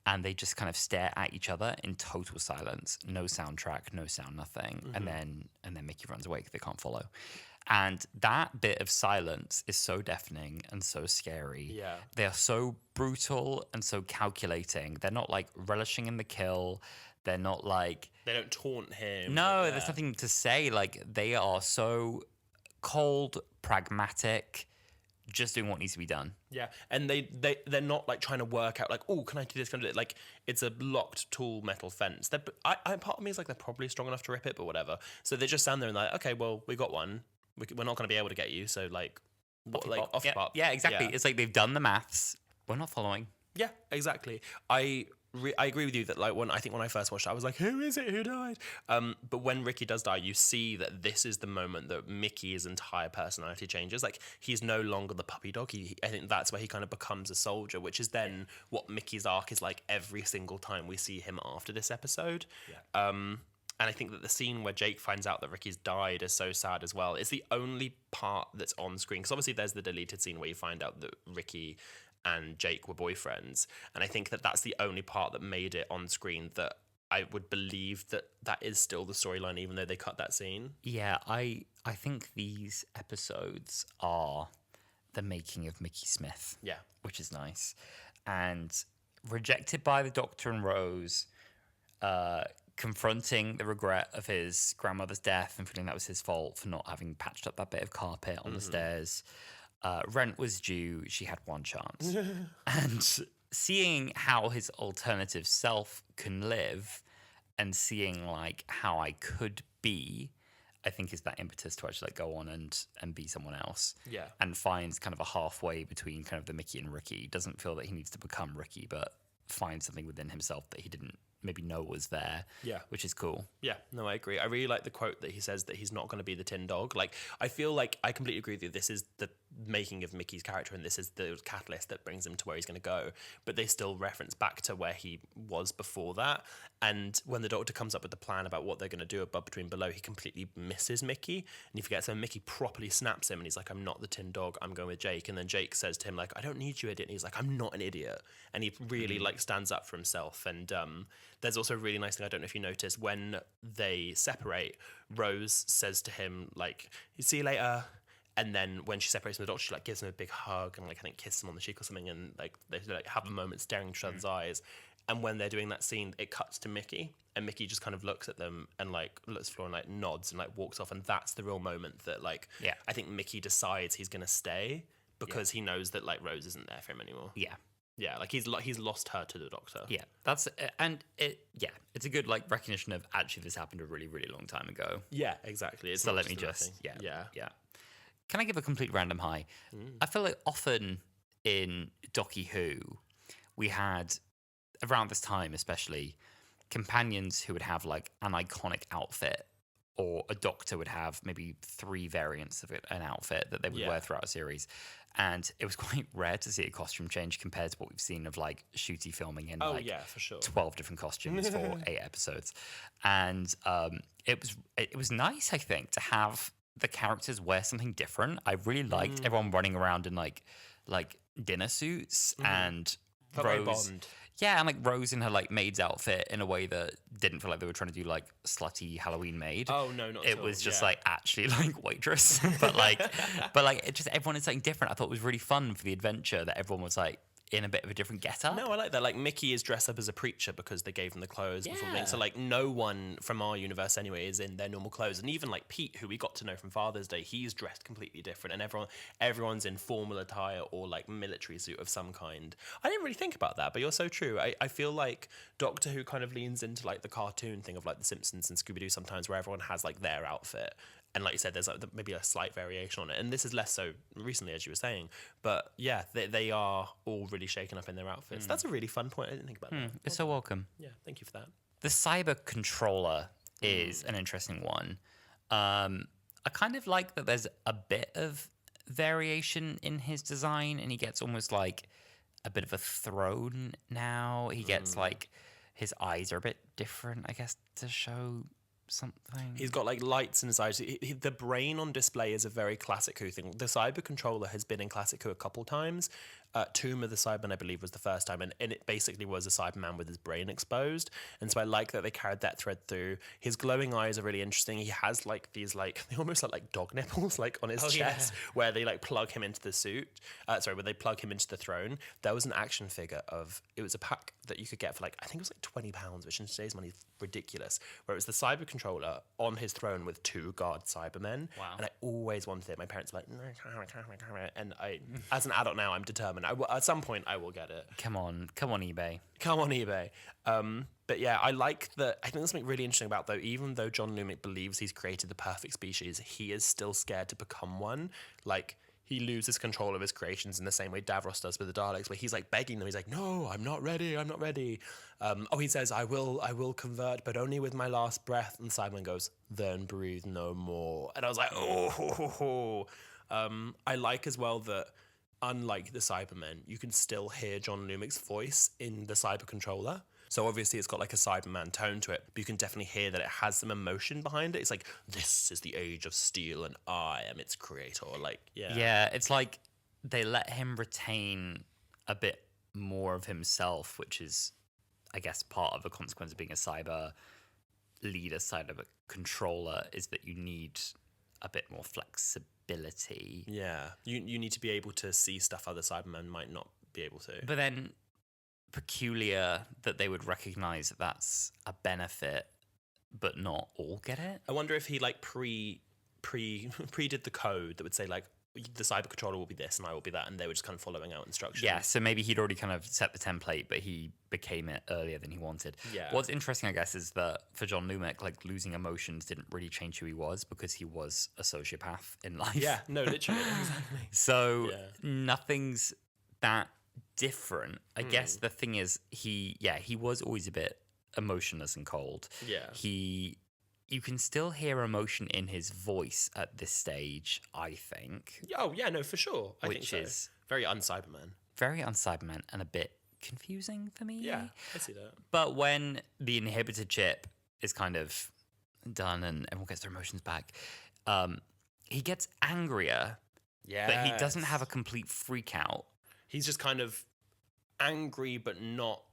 and they just kind of stare at each other in total silence. No soundtrack, no sound, nothing. And then Mickey runs away because they can't follow. And that bit of silence is so deafening and so scary. Yeah. They are so brutal and so calculating. They're not like relishing in the kill. They're not like... They don't taunt him. No, there's nothing to say. Like, they are so cold, pragmatic, just doing what needs to be done. Yeah, and they're not like trying to work out like, oh, can I do this? Can I do it? Like, it's a locked, tall metal fence. Part of me is like, they're probably strong enough to rip it, but whatever. So they just stand there and like, okay, well, we got one. We're not going to be able to get you. So like, off you pop. Yeah, exactly. Yeah. It's like they've done the maths. We're not following. Yeah, exactly. I agree with you that like when I first watched it, I was like, who is it? Who died? But when Ricky does die, you see that this is the moment that Mickey's entire personality changes. Like, he's no longer the puppy dog. I think that's where he kind of becomes a soldier, which is then what Mickey's arc is like every single time we see him after this episode. Yeah. And I think that the scene where Jake finds out that Ricky's died is so sad as well. It's the only part that's on screen. Because obviously there's the deleted scene where you find out that Ricky and Jake were boyfriends. And I think that that's the only part that made it on screen that I would believe that is still the storyline, even though they cut that scene. Yeah, I think these episodes are the making of Mickey Smith. Yeah. Which is nice. And rejected by the Doctor and Rose, confronting the regret of his grandmother's death and feeling that was his fault for not having patched up that bit of carpet on the stairs. Rent was due. She had one chance. And seeing how his alternative self can live and seeing like how I could be, I think is that impetus to actually like go on and be someone else. Yeah. And finds kind of a halfway between kind of the Mickey and Ricky. Doesn't feel that he needs to become Ricky, but finds something within himself that he didn't maybe know was there. Yeah. Which is cool. Yeah, no, I agree. I really like the quote that he says that he's not going to be the tin dog. Like, I feel like I completely agree with you. This is the making of Mickey's character and this is the catalyst that brings him to where he's going to go. But they still reference back to where he was before that. And when the Doctor comes up with the plan about what they're going to do above, between, below, he completely misses Mickey and he forgets. So Mickey properly snaps him and he's like, I'm not the tin dog, I'm going with Jake. And then Jake says to him like, I don't need you, idiot. And he's like, I'm not an idiot. And he really like stands up for himself. And there's also a really nice thing, I don't know if you noticed, when they separate, Rose says to him like, see you later. And then when she separates from the Doctor, she like gives him a big hug and like I think kisses him on the cheek or something, and like they like have a moment staring into each other's eyes. And when they're doing that scene, it cuts to Mickey, and Mickey just kind of looks at them and like looks at the floor and like nods and like walks off. And that's the real moment that like, I think Mickey decides he's gonna stay because he knows that like Rose isn't there for him anymore. Yeah, like he's lost her to the Doctor. Yeah, that's and it. Yeah, it's a good like recognition of actually this happened a really really long time ago. Yeah, exactly. It's so let me just yeah. Can I give a complete random high? I feel like often in Doctor Who, we had around this time especially companions who would have like an iconic outfit, or a Doctor would have maybe 3 variants of an outfit that they would wear throughout a series. And it was quite rare to see a costume change compared to what we've seen of like Shooty filming in for sure 12 different costumes for 8 episodes. And it was nice, I think, to have the characters wear something different. I really liked everyone running around in like dinner suits and Rose. Bond. Yeah, and like Rose in her like maid's outfit in a way that didn't feel like they were trying to do like slutty Halloween maid. Oh no, not it at all. was just like actually like waitress, but like it just everyone is something different. I thought it was really fun for the adventure that everyone was like in a bit of a different getup. No, I like that. Like, Mickey is dressed up as a preacher because they gave him the clothes before Yeah. So, like, no one from our universe anyway is in their normal clothes. And even, like, Pete, who we got to know from Father's Day, he's dressed completely different. And everyone's in formal attire or, like, military suit of some kind. I didn't really think about that, but you're so true. I feel like Doctor Who kind of leans into, like, the cartoon thing of, like, The Simpsons and Scooby-Doo sometimes, where everyone has, like, their outfit. And like you said, there's like maybe a slight variation on it. And this is less so recently, as you were saying. But yeah, they are all really shaken up in their outfits. That's a really fun point. I didn't think about that. You're so welcome. Yeah, thank you for that. The cyber controller is an interesting one. I kind of like that there's a bit of variation in his design, and he gets almost like a bit of a throne now. He gets like his eyes are a bit different, I guess, to show something. He's got like lights in his eyes. The brain on display is a very Classic Who thing. The cyber controller has been in Classic Who a couple times. Tomb of the Cybermen, I believe, was the first time, and it basically was a Cyberman with his brain exposed. And so I like that they carried that thread through. His glowing eyes are really interesting. He has like these like they almost look like dog nipples like on his chest, where they like plug him into the suit. Where they plug him into the throne. There was an action figure of it was a pack that you could get for like I think it was like £20, which in today's money is ridiculous. Where it was the cyber controller on his throne with 2 guard Cybermen. Wow. And I always wanted it. My parents were like, no, and I, as an adult now, I'm determined. At some point, I will get it. Come on, eBay. Come on, eBay. But yeah, I like that. I think there's something really interesting about though. Even though John Lumic believes he's created the perfect species, he is still scared to become one. Like he loses control of his creations in the same way Davros does with the Daleks, where he's like begging them. He's like, "No, I'm not ready. I'm not ready." He says, "I will convert, but only with my last breath." And Simon goes, "Then breathe no more." And I was like, "Oh." I like as well that. Unlike the Cybermen, you can still hear John Lumic's voice in the cyber controller. So obviously it's got like a Cyberman tone to it, but you can definitely hear that it has some emotion behind it. It's like, this is the age of steel and I am its creator. Like, yeah. Yeah, it's like they let him retain a bit more of himself, which is, I guess, part of the consequence of being a cyber leader, cyber controller, is that you need a bit more flexibility. Yeah, you need to be able to see stuff other Cybermen might not be able to. But then peculiar that they would recognize that that's a benefit, but not all get it. I wonder if he like pre did the code that would say like the cyber controller will be this and I will be that, and they were just kind of following out instructions. Yeah, so maybe he'd already kind of set the template, but he became it earlier than he wanted. Yeah. What's interesting, I guess, is that for John Lumic, like losing emotions didn't really change who he was because he was a sociopath in life. Yeah, no, literally, exactly. So nothing's that different. I guess the thing is, he was always a bit emotionless and cold. Yeah. You can still hear emotion in his voice at this stage, I think. Oh, yeah, no, for sure. I think Which so. is very un-Cyberman. very un-Cyberman and a bit confusing for me. Yeah, I see that. But when the inhibitor chip is kind of done and everyone gets their emotions back, he gets angrier, but he doesn't have a complete freak out. He's just kind of angry, but not.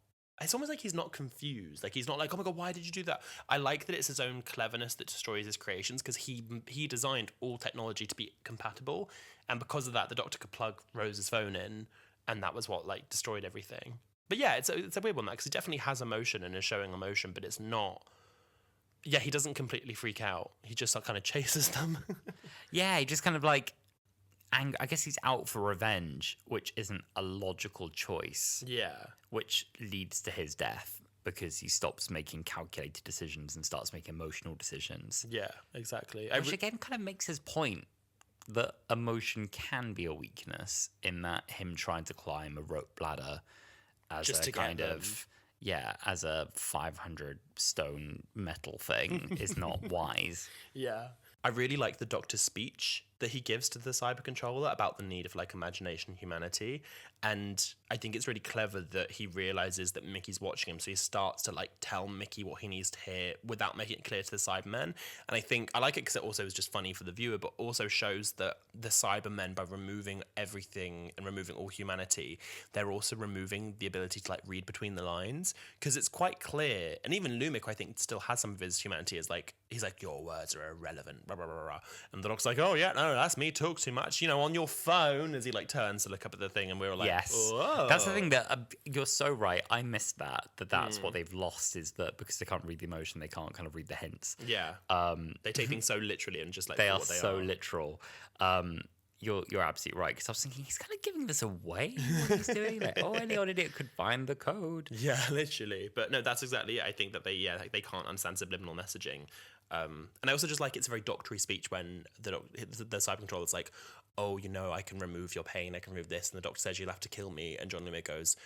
It's almost like he's not confused. Like he's not like, oh my god, why did you do that? I like that it's his own cleverness that destroys his creations because he designed all technology to be compatible, and because of that, the Doctor could plug Rose's phone in, and that was what like destroyed everything. But yeah, it's a weird one because he definitely has emotion and is showing emotion, but it's not. Yeah, he doesn't completely freak out. He just kind of chases them. Yeah, he just kind of like. I guess he's out for revenge, which isn't a logical choice. Yeah. Which leads to his death because he stops making calculated decisions and starts making emotional decisions. Yeah, exactly. Which again kind of makes his point that emotion can be a weakness in that him trying to climb a rope ladder as Just a to kind get of, as a 500 stone metal thing is not wise. Yeah. I really like the Doctor's speech that he gives to the cyber controller about the need of like imagination and humanity. And I think it's really clever that he realizes that Mickey's watching him. So he starts to like tell Mickey what he needs to hear without making it clear to the Cybermen. And I think I like it because it also is just funny for the viewer, but also shows that the Cybermen, by removing everything and removing all humanity, they're also removing the ability to like read between the lines. Because it's quite clear. And even Lumic, I think, still has some of his humanity as like, he's like, your words are irrelevant, blah, blah, blah, blah. And the Doctor's like, oh yeah, no, no, that's me talk too much, on your phone, as he like turns to look up at the thing, and we were like, Yes. whoa. That's the thing that you're so right. I missed that's what they've lost, is that because they can't read the emotion, they can't kind of read the hints. Yeah. They take things so literally and just like They for are what they so are. literal. You're absolutely right, because I was thinking he's kind of giving this away, what he's doing. Like, any old idiot could find the code. Yeah, literally. But no, that's exactly it. I think that they can't understand subliminal messaging. And I also just like it's a very doctory speech when the cyber controller's like, oh, I can remove your pain, I can remove this, and the doctor says you'll have to kill me, and John Lumic goes,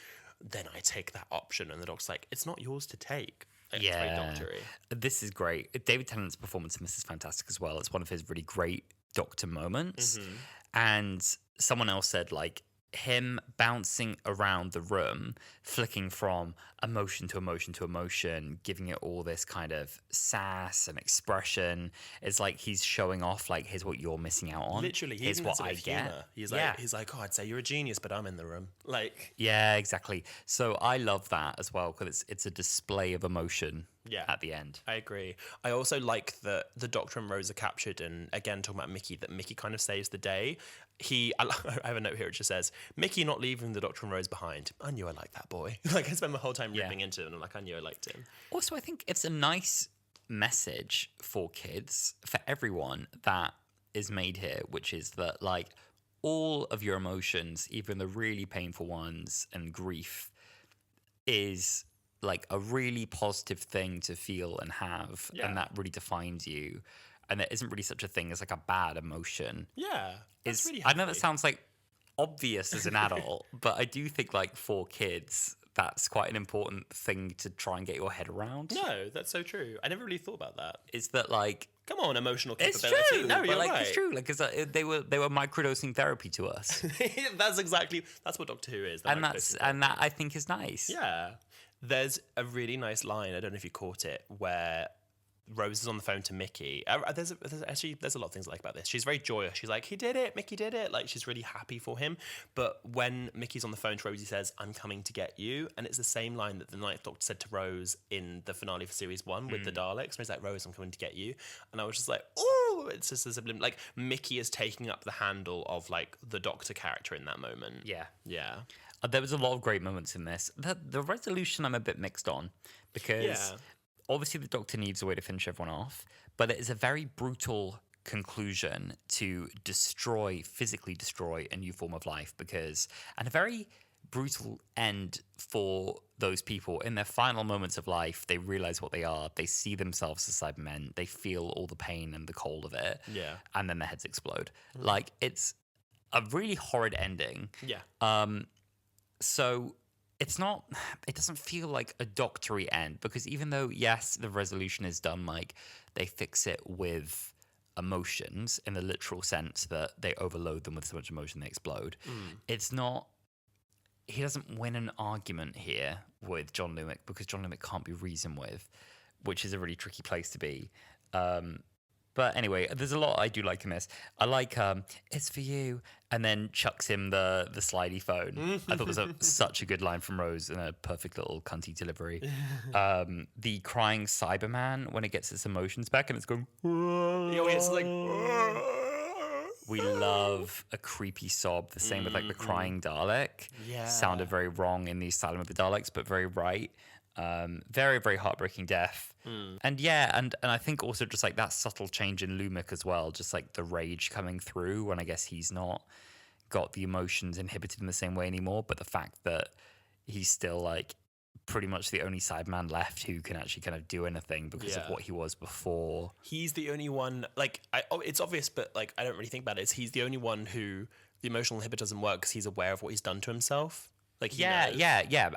then I take that option, and the doctor's like, it's not yours to take. Like, Yeah, it's very doctory. This is great. David Tennant's performance in this is fantastic as well. It's one of his really great Doctor moments. And someone else said, like, him bouncing around the room, flicking from emotion to emotion to emotion, giving it all this kind of sass and expression. It's like he's showing off, like, here's what you're missing out on. Literally, here's what I get. Humor. He's like, oh, I'd say you're a genius, but I'm in the room. Like, yeah, exactly. So I love that as well, because it's a display of emotion. Yeah, at the end. I agree. I also like that the Doctor and Rose are captured, and again, talking about Mickey, that Mickey kind of saves the day. I have a note here which just says, Mickey not leaving the Doctor and Rose behind. I knew I liked that boy. Like, I spent my whole time ripping into him, and I'm like, I knew I liked him. Also, I think it's a nice message for kids, for everyone, that is made here, which is that, like, all of your emotions, even the really painful ones and grief, is like a really positive thing to feel and have, and that really defines you. And there isn't really such a thing as like a bad emotion. Yeah, that's really I know healthy. that sounds like obvious as an adult, but I do think, like, for kids, that's quite an important thing to try and get your head around. No, that's so true. I never really thought about that. Is that, like, come on, emotional it's capability. true. No, but, you're like, right. it's true. Like, they were microdosing therapy to us, that's what Doctor Who is. and that I think is nice. Yeah. There's a really nice line, I don't know if you caught it, where Rose is on the phone to Mickey. There's a lot of things I like about this. She's very joyous. She's like, he did it, Mickey did it. Like, she's really happy for him. But when Mickey's on the phone to Rose, he says, I'm coming to get you. And it's the same line that the Ninth Doctor said to Rose in the finale for Series 1 with the Daleks. Where he's like, Rose, I'm coming to get you. And I was just like, oh, it's just a subliminal. Like, Mickey is taking up the handle of, like, the Doctor character in that moment. Yeah. Yeah. There was a lot of great moments in this. The resolution I'm a bit mixed on, because obviously the Doctor needs a way to finish everyone off, but it is a very brutal conclusion to physically destroy a new form of life, and a very brutal end for those people. In their final moments of life, they realize what they are, they see themselves as Cybermen, they feel all the pain and the cold of it, and then their heads explode. Like, it's a really horrid ending. So it doesn't feel like a doctory end, because even though, yes, the resolution is done, like, they fix it with emotions in the literal sense that they overload them with so much emotion they explode. It's not, he doesn't win an argument here with John Lumic, because John Lumic can't be reasoned with, which is a really tricky place to be. But anyway, there's a lot I do like in this. I like it's for you, and then chucks him the slidey phone. I thought it was such a good line from Rose, and a perfect little cunty delivery. The crying Cyberman when it gets its emotions back and it's going. It's like. We love a creepy sob. The same with, like, the crying Dalek. Sounded very wrong in the Asylum of the Daleks, but very right. Very, very heartbreaking death. And I think also just, like, that subtle change in Lumic as well, just, like, the rage coming through when I guess he's not got the emotions inhibited in the same way anymore, but the fact that he's still, like, pretty much the only Cyberman left who can actually kind of do anything because of what he was before. He's the only one, like, it's obvious, but, like, I don't really think about it. He's the only one who the emotional inhibitor doesn't work because he's aware of what he's done to himself. Like, he knows.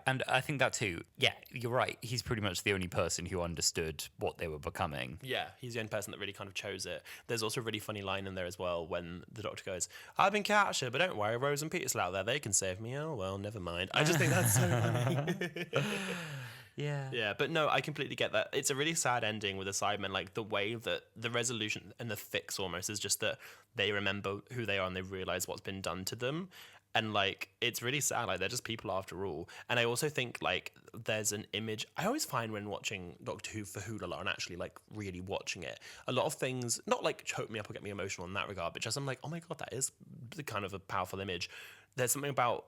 And I think that too. Yeah, you're right. He's pretty much the only person who understood what they were becoming. Yeah, he's the only person that really kind of chose it. There's also a really funny line in there as well when the Doctor goes, I've been captured, but don't worry, Rose and Peter's still out there. They can save me. Oh, well, never mind. I just think that's so funny. Yeah, but no, I completely get that. It's a really sad ending with the Cybermen. Like, the way that the resolution and the fix almost is just that they remember who they are and they realize what's been done to them. And like it's really sad, like they're just people after all. And I also think like there's an image I always find when watching Doctor Who for Wholala and actually like really watching it, a lot of things not like choke me up or get me emotional in that regard, but just I'm like, oh my god, that is the kind of a powerful image. There's something about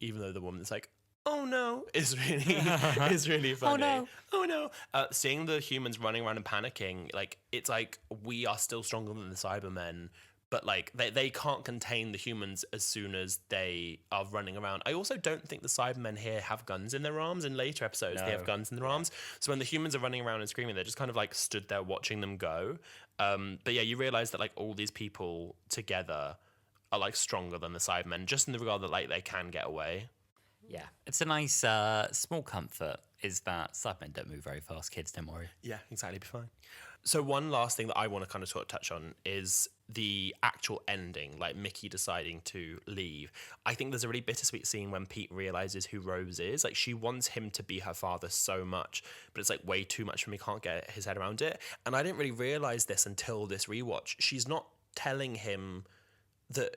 even though the woman is like, oh no, is really is really funny. Oh no. Seeing the humans running around and panicking, like it's like we are still stronger than the Cybermen, but like they can't contain the humans as soon as they are running around. I also don't think the Cybermen here have guns in their arms. In later episodes, they have guns in their arms. So when the humans are running around and screaming, they're just kind of like stood there watching them go. But yeah, you realize that like all these people together are like stronger than the Cybermen, just in the regard that like they can get away. Yeah, it's a nice small comfort is that Cybermen don't move very fast. Kids, don't worry. Yeah, exactly. Be fine. So one last thing that I want to kind of sort of touch on is the actual ending, like Mickey deciding to leave. I think there's a really bittersweet scene when Pete realizes who Rose is. Like she wants him to be her father so much, but it's like way too much for him. He can't get his head around it. And I didn't really realize this until this rewatch. She's not telling him that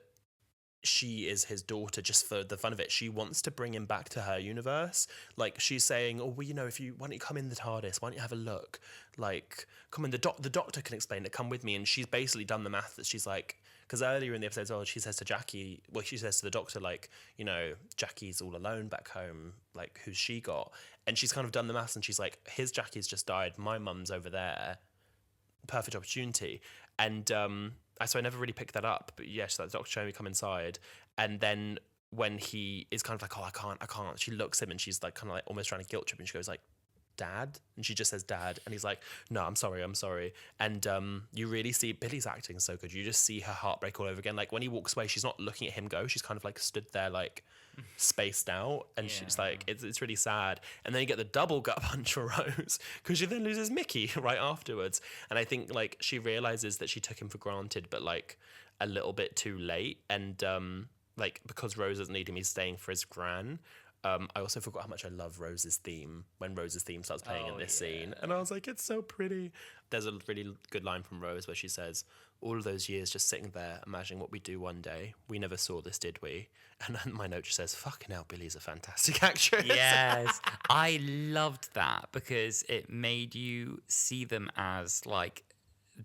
she is his daughter just for the fun of it. She wants to bring him back to her universe. Like she's saying, oh, well, you know, why don't you come in the TARDIS? Why don't you have a look? Like, come in, the doctor can explain it. Come with me. And she's basically done the math that she's like, because earlier in the episode, she says to Jackie, well, she says to the doctor, like, you know, Jackie's all alone back home. Like, who's she got? And she's kind of done the maths and she's like, his Jackie's just died. My mum's over there. Perfect opportunity. And so I never really picked that up. But yes, that Doctor showing me come inside. And then when he is kind of like, oh, I can't. She looks at him and she's like kind of like almost trying to guilt trip. And she goes like, Dad? And she just says Dad. And he's like, no, I'm sorry. And you really see Billy's acting so good. You just see her heart break all over again. Like when he walks away, she's not looking at him go. She's kind of like stood there like spaced out. And she's like, it's really sad. And then you get the double gut punch for Rose because she then loses Mickey right afterwards. And I think like she realizes that she took him for granted, but like a little bit too late. And like because Rose doesn't need him, he's staying for his gran. I also forgot how much I love Rose's theme when Rose's theme starts playing in this scene. And I was like, it's so pretty. There's a really good line from Rose where she says, all of those years just sitting there imagining what we'd do one day. We never saw this, did we? And then my note just says, fucking hell, Billy's a fantastic actress. Yes. I loved that because it made you see them as like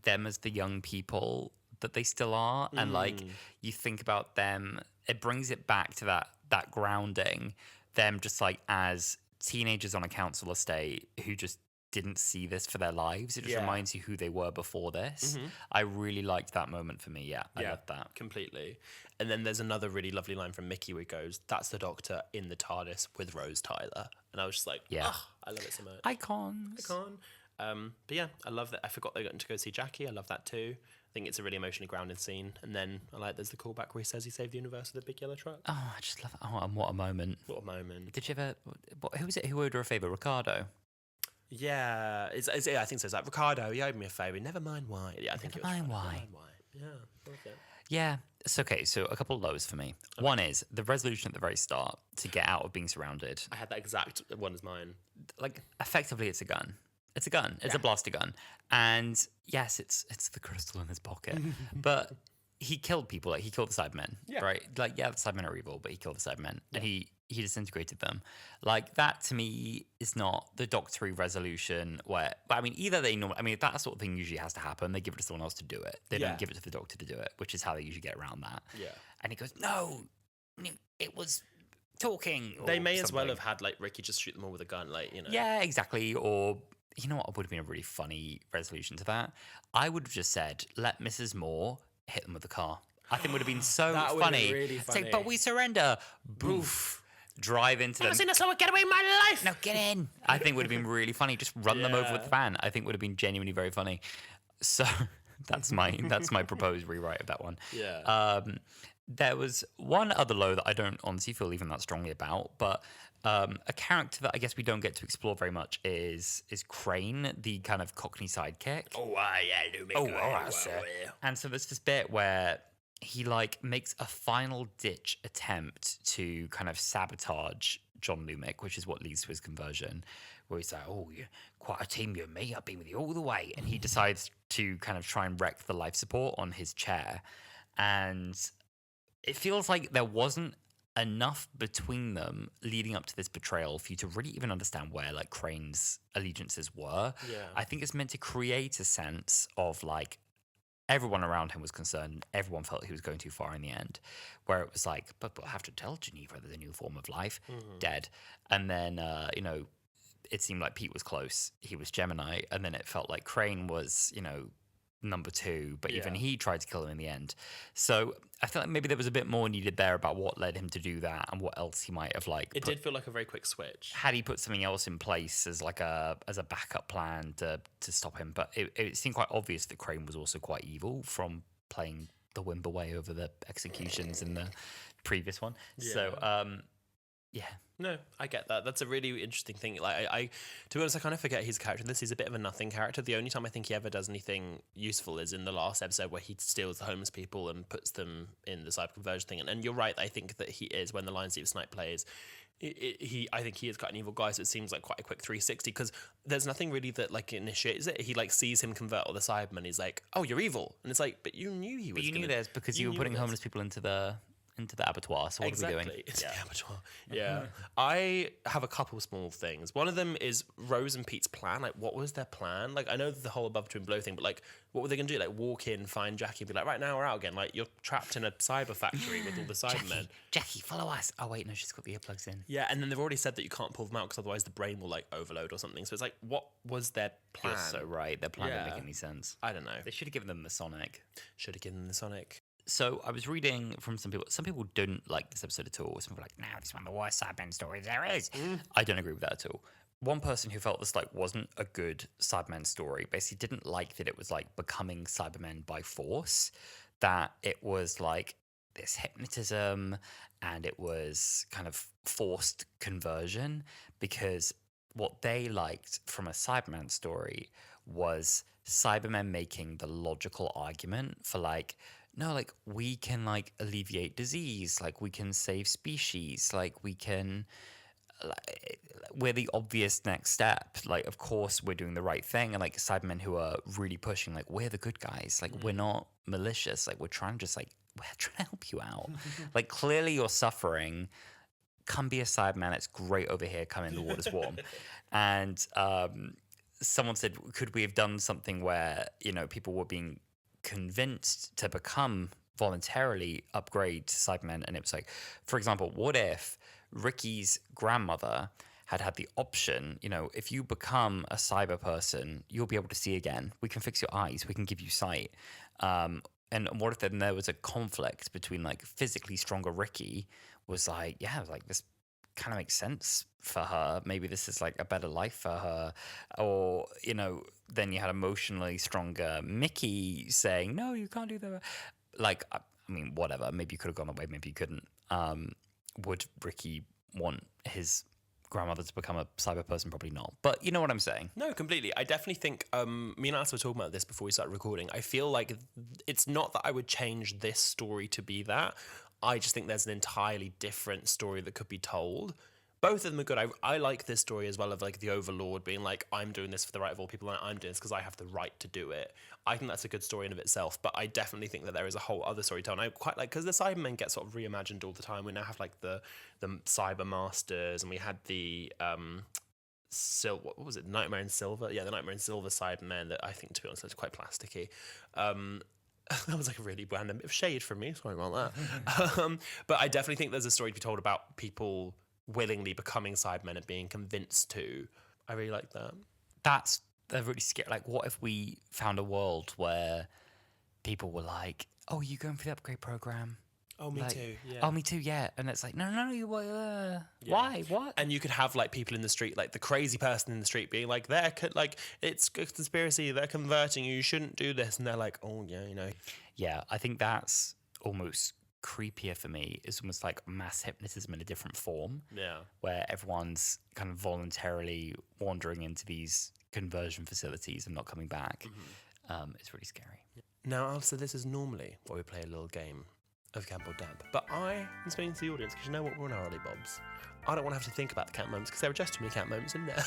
them as the young people that they still are. And like you think about them, it brings it back to that grounding. Them just like as teenagers on a council estate who just didn't see this for their lives. It just reminds you who they were before this. I really liked that moment for me. Yeah, I loved that. Completely. And then there's another really lovely line from Mickey where he goes, that's the Doctor in the TARDIS with Rose Tyler. And I was just like, I love it so much. Icons. But yeah, I love that. I forgot they got to go see Jackie. I love that too. I think it's a really emotionally grounded scene. And then I like there's the callback where he says he saved the universe with a big yellow truck. Oh, I just love it. Oh, and what a moment. What a moment. Did you ever, who was it who owed her a favour? Ricardo? Yeah, I think so. It's like, Ricardo, he owed me a favour. Never mind why. Yeah, I think it was. Never mind why. Yeah, okay. Yeah, it's okay. So a couple of lows for me. Okay. One is the resolution at the very start to get out of being surrounded. I had that exact one as mine. Like, effectively, it's a gun. It's a gun. It's a blaster gun. And yes, it's the crystal in his pocket. But he killed people. Like, he killed the Cybermen, right? Like, yeah, the Cybermen are evil, but he killed the Cybermen. Yeah. And he disintegrated them. Like, that to me is not the doctory resolution where, but I mean, either they know, I mean, that sort of thing usually has to happen. They give it to someone else to do it. They don't give it to the doctor to do it, which is how they usually get around that. Yeah. And he goes, no, it was talking. They may as well have had, like, Ricky just shoot them all with a gun, like, you know. Yeah, exactly. Or, you know what would have been a really funny resolution to that? I would have just said, let Mrs. Moore hit them with the car. I think it would have been so that would funny. Have been really funny. Say, but we surrender. Boof. Drive into them. Never seen someone get away in my life. No, get in. I think would have been really funny. Just run them over with the van. I think would have been genuinely very funny. So that's my proposed rewrite of that one. Yeah. There was one other low that I don't honestly feel even that strongly about, but a character that I guess we don't get to explore very much is Crane, the kind of Cockney sidekick. Oh, yeah, Lumic. Oh, all right, sir. And so there's this bit where he like makes a final ditch attempt to kind of sabotage John Lumic, which is what leads to his conversion, where he's like, oh, you're quite a team, you and me, I've been with you all the way. And he decides to kind of try and wreck the life support on his chair. And it feels like there wasn't enough between them leading up to this betrayal for you to really even understand where like Crane's allegiances were. Yeah. I think it's meant to create a sense of like everyone around him was concerned. Everyone felt he was going too far in the end, where it was like, but we'll have to tell Geneva that the new form of life, dead. And then, it seemed like Pete was close. He was Gemini. And then it felt like Crane was, number 2, but even he tried to kill him in the end. So I feel like maybe there was a bit more needed there about what led him to do that and what else he might have like. It did feel like a very quick switch. Had he put something else in place as like a backup plan to stop him, but it seemed quite obvious that Crane was also quite evil from playing the wimp away over the executions in the previous one. Yeah. So yeah. No, I get that. That's a really interesting thing. Like, I to be honest, I kind of forget his character. This is a bit of a nothing character. The only time I think he ever does anything useful is in the last episode where he steals the homeless people and puts them in the cyber conversion thing. And you're right. I think that he is, when the Lion Steve Snipe plays, I think he is quite an evil guy. So it seems like quite a quick 360 because there's nothing really that like initiates it. He like sees him convert all the Cybermen. He's like, "Oh, you're evil," and it's like, "But you knew he was." But you knew this because you were putting homeless people into the abattoir. So what are we doing? It's the abattoir. Yeah. I have a couple of small things. One of them is Rose and Pete's plan. Like, what was their plan? Like, I know the whole above twin blow thing, but like, what were they going to do? Like, walk in, find Jackie, and be like, right now we're out again. Like, you're trapped in a cyber factory with all the Cybermen. Jackie, follow us. Oh wait, no, she's got the earplugs in. Yeah, and then they've already said that you can't pull them out because otherwise the brain will like overload or something. So it's like, what was their plan? You're so right. Their plan didn't make any sense. I don't know. They should have given them the Sonic. Should have given them the Sonic. So I was reading from some people. Some people didn't like this episode at all. Some people were like, "No, this is one of the worst Cybermen stories there is." I don't agree with that at all. One person who felt this like wasn't a good Cybermen story basically didn't like that it was like becoming Cybermen by force. That it was like this hypnotism and it was kind of forced conversion, because what they liked from a Cyberman story was Cybermen making the logical argument for like, no, like we can like alleviate disease, like we can save species, like we can, we're the obvious next step. Like, of course we're doing the right thing. And like Cybermen who are really pushing, like we're the good guys. Like we're not malicious. Like we're trying to help you out. Like clearly you're suffering. Come be a Cyberman. It's great over here. Come in, the water's warm. And someone said, could we have done something where, people were being convinced to become voluntarily upgrade to Cybermen? And it was like, for example, what if Ricky's grandmother had the option, if you become a cyber person, you'll be able to see again. We can fix your eyes. We can give you sight. And what if then there was a conflict between like physically stronger Ricky was like, yeah, like this kind of makes sense for her. Maybe this is like a better life for her. Or, then you had emotionally stronger Mickey saying, no, you can't do that. Like, I mean, whatever. Maybe you could have gone away. Maybe you couldn't. Would Ricky want his grandmother to become a cyber person? Probably not. But you know what I'm saying? No, completely. I definitely think, me and Alice were talking about this before we started recording. I feel like it's not that I would change this story to be that. I just think there's an entirely different story that could be told. Both of them are good. I like this story as well, of like the Overlord being like, I'm doing this for the right of all people, and I'm doing this because I have the right to do it. I think that's a good story in of itself, but I definitely think that there is a whole other story told. And I quite like, because the Cybermen get sort of reimagined all the time. We now have like the Cyber Masters, and we had the what was it, Nightmare in Silver? Yeah, the Nightmare in Silver Cybermen that I think, to be honest, is quite plasticky. That was like a really random bit of shade from me. Sorry about that. But I definitely think there's a story to be told about people willingly becoming Cybermen and being convinced to. I really like that. That's a really scary. Like, what if we found a world where people were like, "Oh, you going for the upgrade program?" Oh, me like, too. Yeah. Oh, me too. Yeah. And it's like, no, you. Why? What? And you could have like people in the street, like the crazy person in the street, being like, it's a conspiracy. They're converting you. You shouldn't do this. And they're like, oh yeah, Yeah, I think that's almost creepier for me. It's almost like mass hypnotism in a different form. Yeah. Where everyone's kind of voluntarily wandering into these conversion facilities and not coming back. Mm-hmm. It's really scary. Now, Alistair, this is normally where we play a little game of Camp or Dab, but I am speaking to the audience because you know what, we're on our early bobs. I don't want to have to think about the camp moments because there are just too many camp moments in there.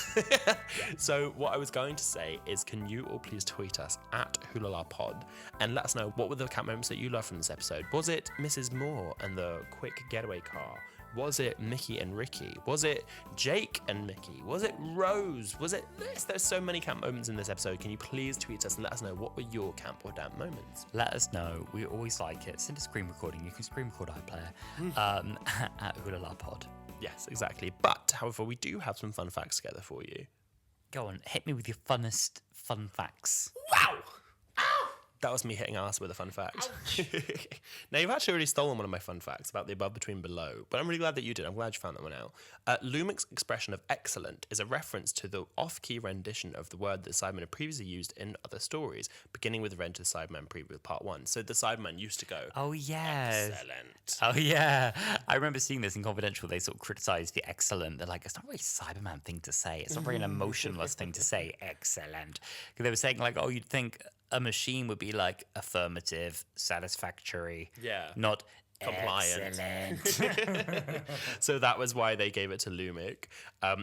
So what I was going to say is, can you all please tweet us at Wholala Pod and let us know what were the camp moments that you loved from this episode? Was it Mrs. Moore and the quick getaway car? Was it Mickey and Ricky? Was it Jake and Mickey? Was it Rose? Was it this? There's so many camp moments in this episode. Can you please tweet us and let us know what were your camp or damp moments? Let us know. We always like it. Send a screen recording. You can screen record iPlayer at Wholala Pod. Yes, exactly. But, however, we do have some fun facts together for you. Go on, hit me with your funnest fun facts. Wow! That was me hitting ass with a fun fact. Now, you've actually already stolen one of my fun facts about the above, between, below, but I'm really glad that you did. I'm glad you found that one out. Lumic's expression of excellent is a reference to the off-key rendition of the word that Cybermen had previously used in other stories, beginning with Revenge of the Cybermen preview with part 1. So the Cybermen used to go, oh, yes. Excellent. Oh, yeah. I remember seeing this in Confidential. They sort of criticised the excellent. They're like, it's not really a Cyberman thing to say. It's not really an emotionless thing to say, excellent. Because they were saying, like, oh, you'd think a machine would be like affirmative, satisfactory, not compliant. Excellent. So that was why they gave it to Lumic.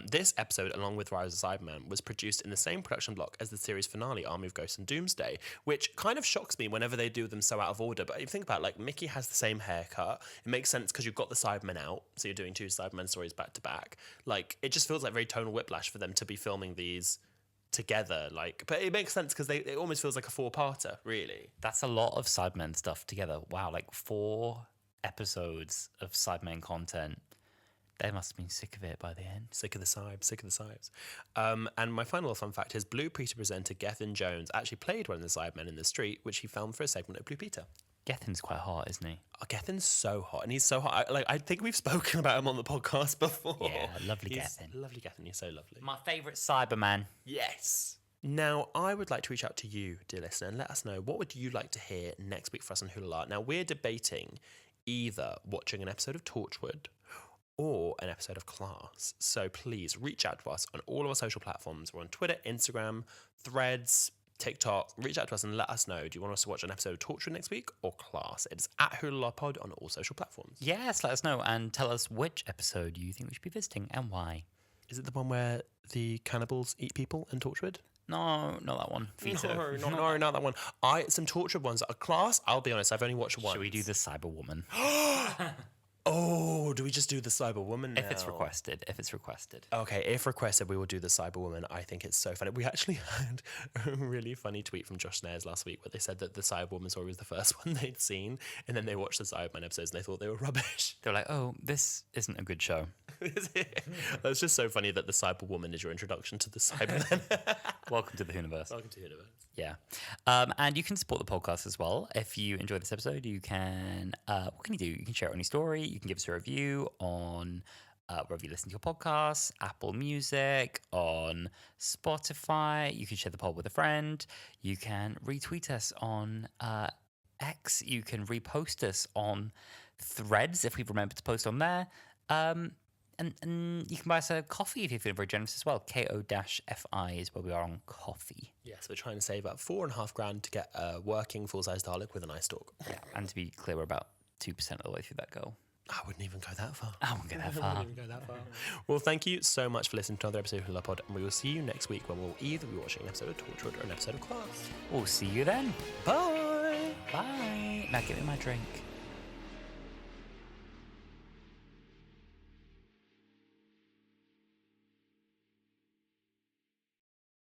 This episode, along with Rise of Cybermen, was produced in the same production block as the series finale, Army of Ghosts and Doomsday, which kind of shocks me whenever they do them so out of order. But if you think about it, like, Mickey has the same haircut. It makes sense because you've got the Cybermen out, so you're doing 2 Cybermen stories back to back. Like, it just feels like very tonal whiplash for them to be filming these together, like, but it makes sense because it almost feels like a 4-parter, really. That's a lot of Cybermen stuff together. Wow, like 4 episodes of Cybermen content. They must have been sick of it by the end. Sick of the Cybes. And my final fun fact is Blue Peter presenter Gethin Jones actually played one of the Cybermen in the street, which he filmed for a segment of Blue Peter. Gethin's quite hot, isn't he? Oh, Gethin's so hot, and he's so hot. I think we've spoken about him on the podcast before. Yeah, lovely Gethin. Lovely Gethin, he's so lovely. My favourite Cyberman. Yes. Now, I would like to reach out to you, dear listener, and let us know, what would you like to hear next week for us on Wholala? Now, we're debating either watching an episode of Torchwood or an episode of Class. So please reach out to us on all of our social platforms. We're on Twitter, Instagram, Threads, TikTok. Reach out to us and let us know. Do you want us to watch an episode of Torchwood next week or Class? It's at Wholala Pod on all social platforms. Yes, let us know and tell us which episode you think we should be visiting and why. Is it the one where the cannibals eat people in Torchwood? No, not that one. No, not that one. Some Torchwood ones. A Class, I'll be honest, I've only watched one. Should we do the Cyberwoman? Oh, do we just do the Cyberwoman now? If it's requested. Okay, if requested, we will do the Cyberwoman. I think it's so funny. We actually had a really funny tweet from Josh Snares last week where they said that the Cyberwoman story was the first one they'd seen, and then they watched the Cyberman episodes and they thought they were rubbish. They're like, oh, this isn't a good show. That's just so funny that the Cyberwoman is your introduction to the Cybermen. Welcome to the universe. Welcome to the universe. Yeah. And you can support the podcast as well. If you enjoy this episode, you can, what can you do? You can share it on your story. You can give us a review on wherever you listen to your podcasts, Apple Music, on Spotify. You can share the pod with a friend. You can retweet us on X. You can repost us on Threads if we remember to post on there. And you can buy us a coffee if you're feeling very generous as well. KO-FI is where we are on coffee. Yes, we're trying to save up $4,500 to get a working full-size Dalek with an ice dog. Yeah, and to be clear, we're about 2% of the way through that goal. I wouldn't even go that far. I wouldn't go that far. Well, thank you so much for listening to another episode of Wholala Pod, and we will see you next week when we'll either be watching an episode of Torchwood or an episode of Class. We'll see you then. Bye! Bye. Now give me my drink.